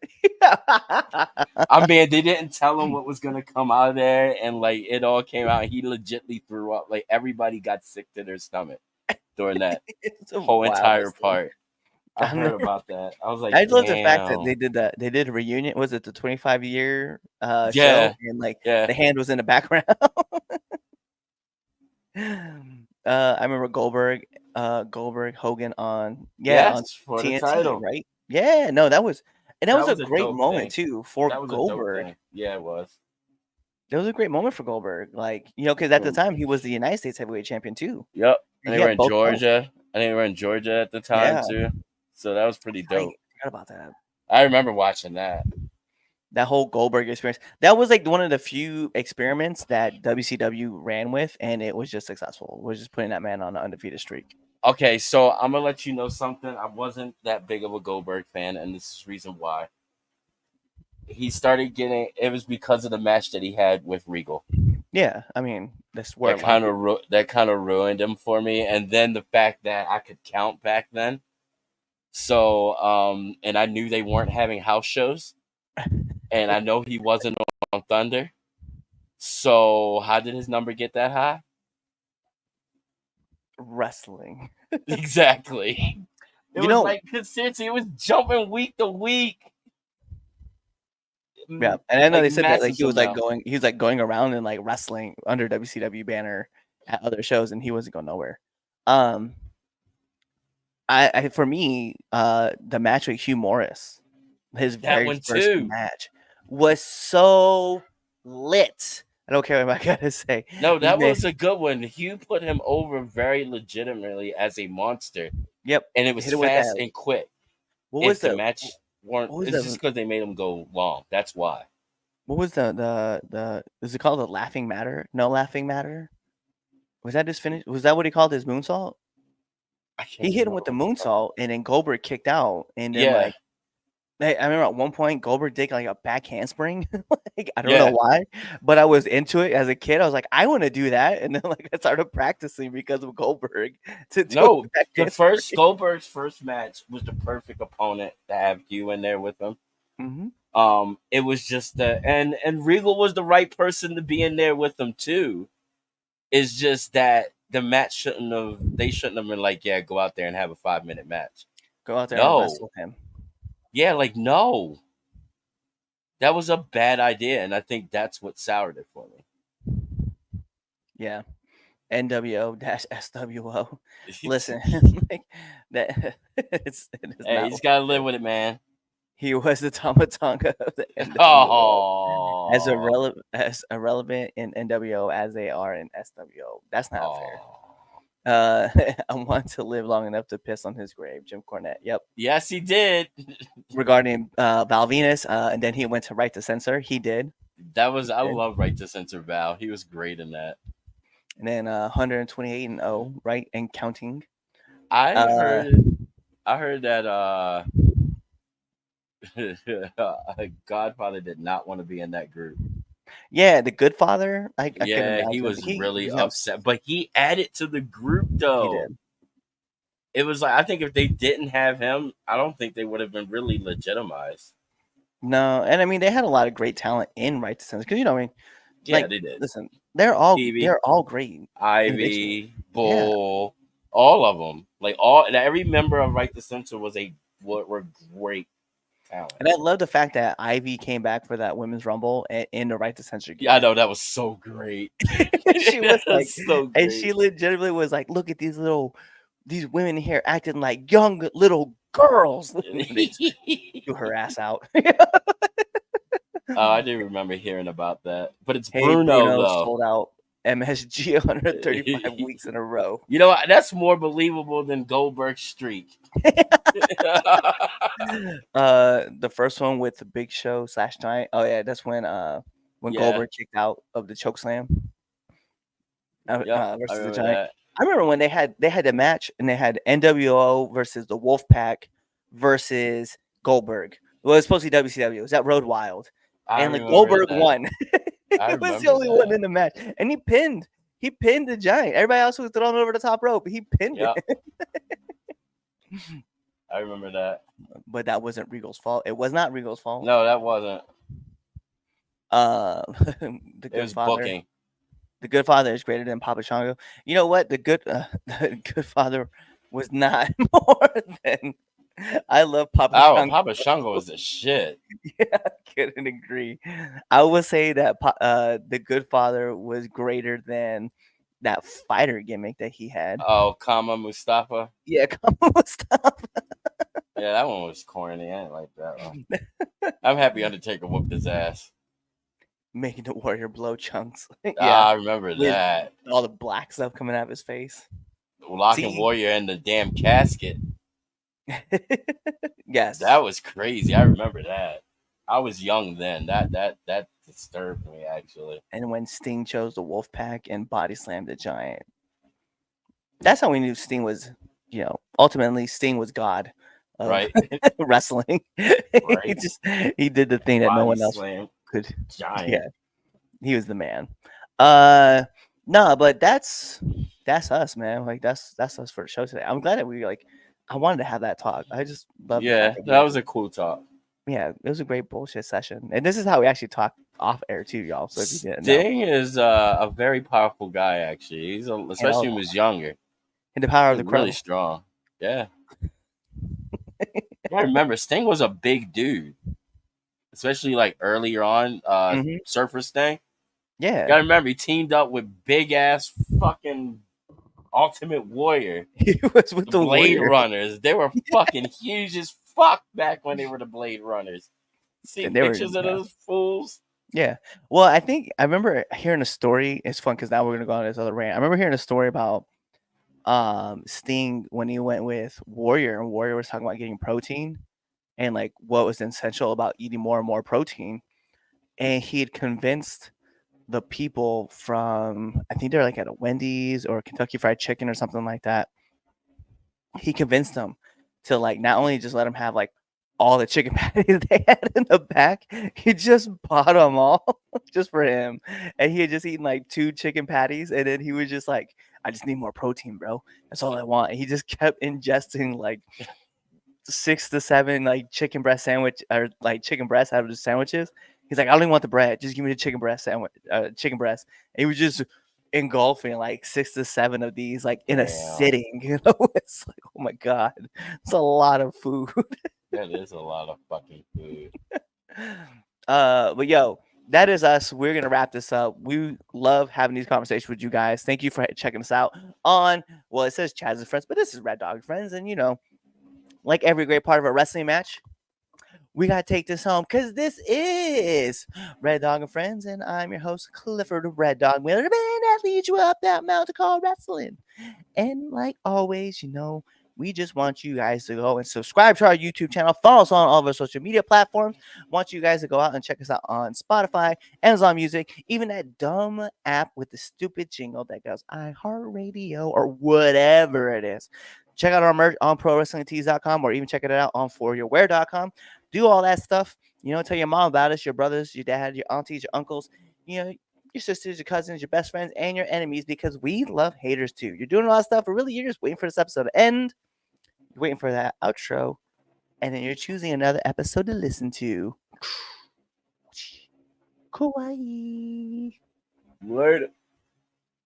Speaker 2: mean, they didn't tell him what was gonna come out of there, and like it all came out. He legitly threw up. Like everybody got sick to their stomach during that
Speaker 1: It's the
Speaker 2: whole entire
Speaker 1: wildest thing.
Speaker 2: part. I
Speaker 1: I
Speaker 2: heard
Speaker 1: know.
Speaker 2: about that. I was like,
Speaker 1: I love the fact that
Speaker 2: damn.
Speaker 1: they did that. They did a reunion. Was it the 25-year
Speaker 2: Yeah.
Speaker 1: show? And like
Speaker 2: Yeah.
Speaker 1: the hand was in the background. I remember Goldberg, Hogan on
Speaker 2: Yes, for the
Speaker 1: TNT,
Speaker 2: title.
Speaker 1: right? Yeah, no, that was a
Speaker 2: a
Speaker 1: great
Speaker 2: dope
Speaker 1: moment
Speaker 2: thing.
Speaker 1: too for
Speaker 2: That was a dope
Speaker 1: Goldberg.
Speaker 2: thing. Yeah, it was.
Speaker 1: That was a great moment for Goldberg. Like, you know, because at the
Speaker 2: Mm.
Speaker 1: time he was the United States heavyweight champion too.
Speaker 2: Yep.
Speaker 1: And
Speaker 2: And
Speaker 1: he
Speaker 2: they were
Speaker 1: had
Speaker 2: in
Speaker 1: both belts.
Speaker 2: Georgia. I think they were in Georgia at the time
Speaker 1: Yeah.
Speaker 2: too. So that was pretty
Speaker 1: I
Speaker 2: dope.
Speaker 1: forgot about that.
Speaker 2: I remember watching that.
Speaker 1: That whole Goldberg experience. That was like one of the few experiments that WCW ran with, and it was just successful. Was just putting that man on an undefeated streak.
Speaker 2: Okay, so I'm gonna let you know something. I wasn't that big of a Goldberg fan, and this is the reason why. He started getting it was because of the match that he had with Regal.
Speaker 1: Yeah, I mean, that's where
Speaker 2: That kind of ruined him for me, and then the fact that I could count back then. So, and I knew they weren't having house shows, and I know he wasn't on Thunder. So, how did his number get that high?
Speaker 1: wrestling.
Speaker 2: Exactly. It
Speaker 1: You
Speaker 2: was
Speaker 1: know-
Speaker 2: like, 'cause seriously, it was jumping week to week.
Speaker 1: Yeah, and I know
Speaker 2: Like
Speaker 1: they said that like
Speaker 2: massive
Speaker 1: he was like
Speaker 2: amount.
Speaker 1: going around and like wrestling under WCW banner at other shows, and he wasn't going nowhere. I for me, the match with Hugh Morris, his
Speaker 2: That
Speaker 1: very
Speaker 2: one
Speaker 1: first
Speaker 2: too.
Speaker 1: match, was so lit. I don't care what I gotta say.
Speaker 2: No, that
Speaker 1: Man,
Speaker 2: was a good one. Hugh put him over very legitimately as a monster,
Speaker 1: yep.
Speaker 2: and it was
Speaker 1: Hit it with
Speaker 2: fast
Speaker 1: that.
Speaker 2: and quick.
Speaker 1: What
Speaker 2: If
Speaker 1: was
Speaker 2: the
Speaker 1: the
Speaker 2: match weren't,
Speaker 1: what was
Speaker 2: it's
Speaker 1: the-
Speaker 2: just because they made him go long. That's why.
Speaker 1: what was the is it called the laughing matter? No laughing matter. Was that his finish? Was that what he called his moonsault?
Speaker 2: I can't
Speaker 1: He hit him with the moonsault, and then Goldberg kicked out, and then
Speaker 2: Yeah.
Speaker 1: like I remember at one point Goldberg did like a back handspring. Like, I don't
Speaker 2: Yeah.
Speaker 1: know why, but I was into it as a kid. I was like, I want to do that, and then like I started practicing because of Goldberg to do
Speaker 2: No,
Speaker 1: a back
Speaker 2: the
Speaker 1: handspring.
Speaker 2: first Goldberg's first match was the perfect opponent to have Hugh in there with him.
Speaker 1: Mhm.
Speaker 2: It was just and Regal was the right person to be in there with them too. It's just that the match they shouldn't have been like, yeah, go out there and have a 5-minute match.
Speaker 1: Go out there and
Speaker 2: No.
Speaker 1: wrestle him.
Speaker 2: Yeah, like no. That was a bad idea, and I think that's what soured it for me.
Speaker 1: Yeah. NWO-SWO. Listen, like that. It is
Speaker 2: Hey,
Speaker 1: not.
Speaker 2: he's got to live with it, man.
Speaker 1: He was the Tomatonga of the NWO.
Speaker 2: Oh,
Speaker 1: As irrelevant in NWO as they are in SWO. That's not fair. I want to live long enough to piss on his grave. Jim Cornette. Yep.
Speaker 2: Yes, he did.
Speaker 1: Regarding Val Venus, and then he went to Right to Censor. He did.
Speaker 2: I love Right to Censor Val. He was great in that.
Speaker 1: And then 128-0, right, and counting.
Speaker 2: I heard that Godfather did not want to be in that group.
Speaker 1: Yeah, the Good Father. I
Speaker 2: he was really upset, but he added to the group though.
Speaker 1: He did.
Speaker 2: It was like, I think if they didn't have him, I don't think they would have been really legitimized.
Speaker 1: No, and I mean they had a lot of great talent in Right to Censor because I mean,
Speaker 2: yeah,
Speaker 1: like,
Speaker 2: they did.
Speaker 1: Listen, they're all great.
Speaker 2: Ivy, Bull, all of them, like every member of Right to Censor were great talent.
Speaker 1: And I love the fact that Ivy came back for that Women's Rumble in the Right to Censor game.
Speaker 2: Yeah, I know, that was so great.
Speaker 1: She was like,
Speaker 2: so great.
Speaker 1: And she legitimately was like, "Look at these women here acting like young little girls." Do her ass out.
Speaker 2: Oh, I do remember hearing about that. But it's
Speaker 1: Hey,
Speaker 2: Bruno though.
Speaker 1: Sold out MSG 135 weeks in a row.
Speaker 2: You know, that's more believable than Goldberg's streak.
Speaker 1: The first one with the Big Show / Giant. Oh yeah, that's when Goldberg kicked out of the chokeslam versus the Giant.
Speaker 2: That.
Speaker 1: I remember when they had the match and they had NWO versus the Wolfpack versus Goldberg. Well, it was supposed to be WCW. It was at Road Wild. And like Goldberg won. He was the only one in the match. And he pinned the Giant. Everybody else was thrown over the top rope. He pinned it.
Speaker 2: I remember that.
Speaker 1: But that wasn't Regal's fault. It was not Regal's fault.
Speaker 2: No, that wasn't.
Speaker 1: It was booking. The Good Father is greater than Papa Shango. You know what? The Good Father was not more than. I love Papa Shango.
Speaker 2: Papa Shango is the shit.
Speaker 1: Yeah, I couldn't agree. I would say that the Good Father was greater than that fighter gimmick that he had.
Speaker 2: Oh, Kama Mustafa?
Speaker 1: Yeah, Kama Mustafa.
Speaker 2: Yeah, that one was corny. I didn't like that one. I'm happy Undertaker whooped his ass.
Speaker 1: Making the Warrior blow chunks.
Speaker 2: I remember that.
Speaker 1: All the black stuff coming out of his face.
Speaker 2: Locking Warrior in the damn casket.
Speaker 1: Yes.
Speaker 2: That was crazy. I remember that. I was young then. That disturbed me, actually.
Speaker 1: And when Sting chose the Wolfpack and body slammed the Giant. That's how we knew Sting was, ultimately Sting was God.
Speaker 2: Right.
Speaker 1: Wrestling.
Speaker 2: Right.
Speaker 1: He did the thing that no one else could.
Speaker 2: Giant.
Speaker 1: Yeah. He was the man. No, but that's us, man. Like that's us for the show today. I'm glad that I wanted to have that talk. I just love.
Speaker 2: Yeah, that was a cool talk.
Speaker 1: Yeah, it was a great bullshit session, and this is how we actually talk off air too, y'all. So if you didn't know,
Speaker 2: Sting is a very powerful guy. Actually, especially when he was younger.
Speaker 1: And the power of the crowd,
Speaker 2: really strong. Yeah. I remember Sting was a big dude, especially like earlier on, Surfer Sting.
Speaker 1: Yeah,
Speaker 2: I remember he teamed up with big ass fucking Ultimate Warrior.
Speaker 1: He was with the
Speaker 2: Blade
Speaker 1: Warrior.
Speaker 2: Runners. They were fucking huge as fuck back when they were the Blade Runners. See pictures of those fools?
Speaker 1: Yeah. Well, I remember hearing a story. It's fun because now we're gonna go on this other rant. I remember hearing a story about Sting when he went with Warrior, and Warrior was talking about getting protein and like what was essential about eating more and more protein. And he had convinced the people from, I think they're like at a Wendy's or Kentucky Fried Chicken or something like that. He convinced them to like not only just let them have like all the chicken patties they had in the back, he just bought them all just for him. And he had just eaten like 2 chicken patties, and then he was just like, I just need more protein, bro. That's all I want. And he just kept ingesting like 6 to 7 like chicken breast sandwich or like chicken breast out of the sandwiches. He's like, I don't even want the bread. Just give me the chicken breast sandwich, chicken breast. And he was just engulfing like 6 to 7 of these like in a
Speaker 2: Damn.
Speaker 1: sitting. You know, it's like, oh my god, it's a lot of food.
Speaker 2: That is a lot of fucking food.
Speaker 1: But yo, that is us. We're gonna wrap this up. We love having these conversations with you guys. Thank you for checking us out on, well, it says Chaz and Friends, but this is Red Dog and Friends. And you know, like every great part of a wrestling match, we gotta take this home because this is Red Dog and Friends, and I'm your host, Clifford Red Dog Miller, the man that leads you up that mountain called wrestling. And like always, you know, we just want you guys to go and subscribe to our YouTube channel. Follow us on all of our social media platforms. Want you guys to go out and check us out on Spotify, Amazon Music, even that dumb app with the stupid jingle that goes iHeartRadio or whatever it is. Check out our merch on ProWrestlingTees.com or even check it out on ForYourWear.com. Do all that stuff. You know, tell your mom about us, your brothers, your dad, your aunties, your uncles, you know, your sisters, your cousins, your best friends, and your enemies, because we love haters too. You're doing a lot of stuff, but really you're just waiting for this episode to end. You're waiting for that outro, and then you're choosing another episode to listen to. Kawaii.
Speaker 2: Later.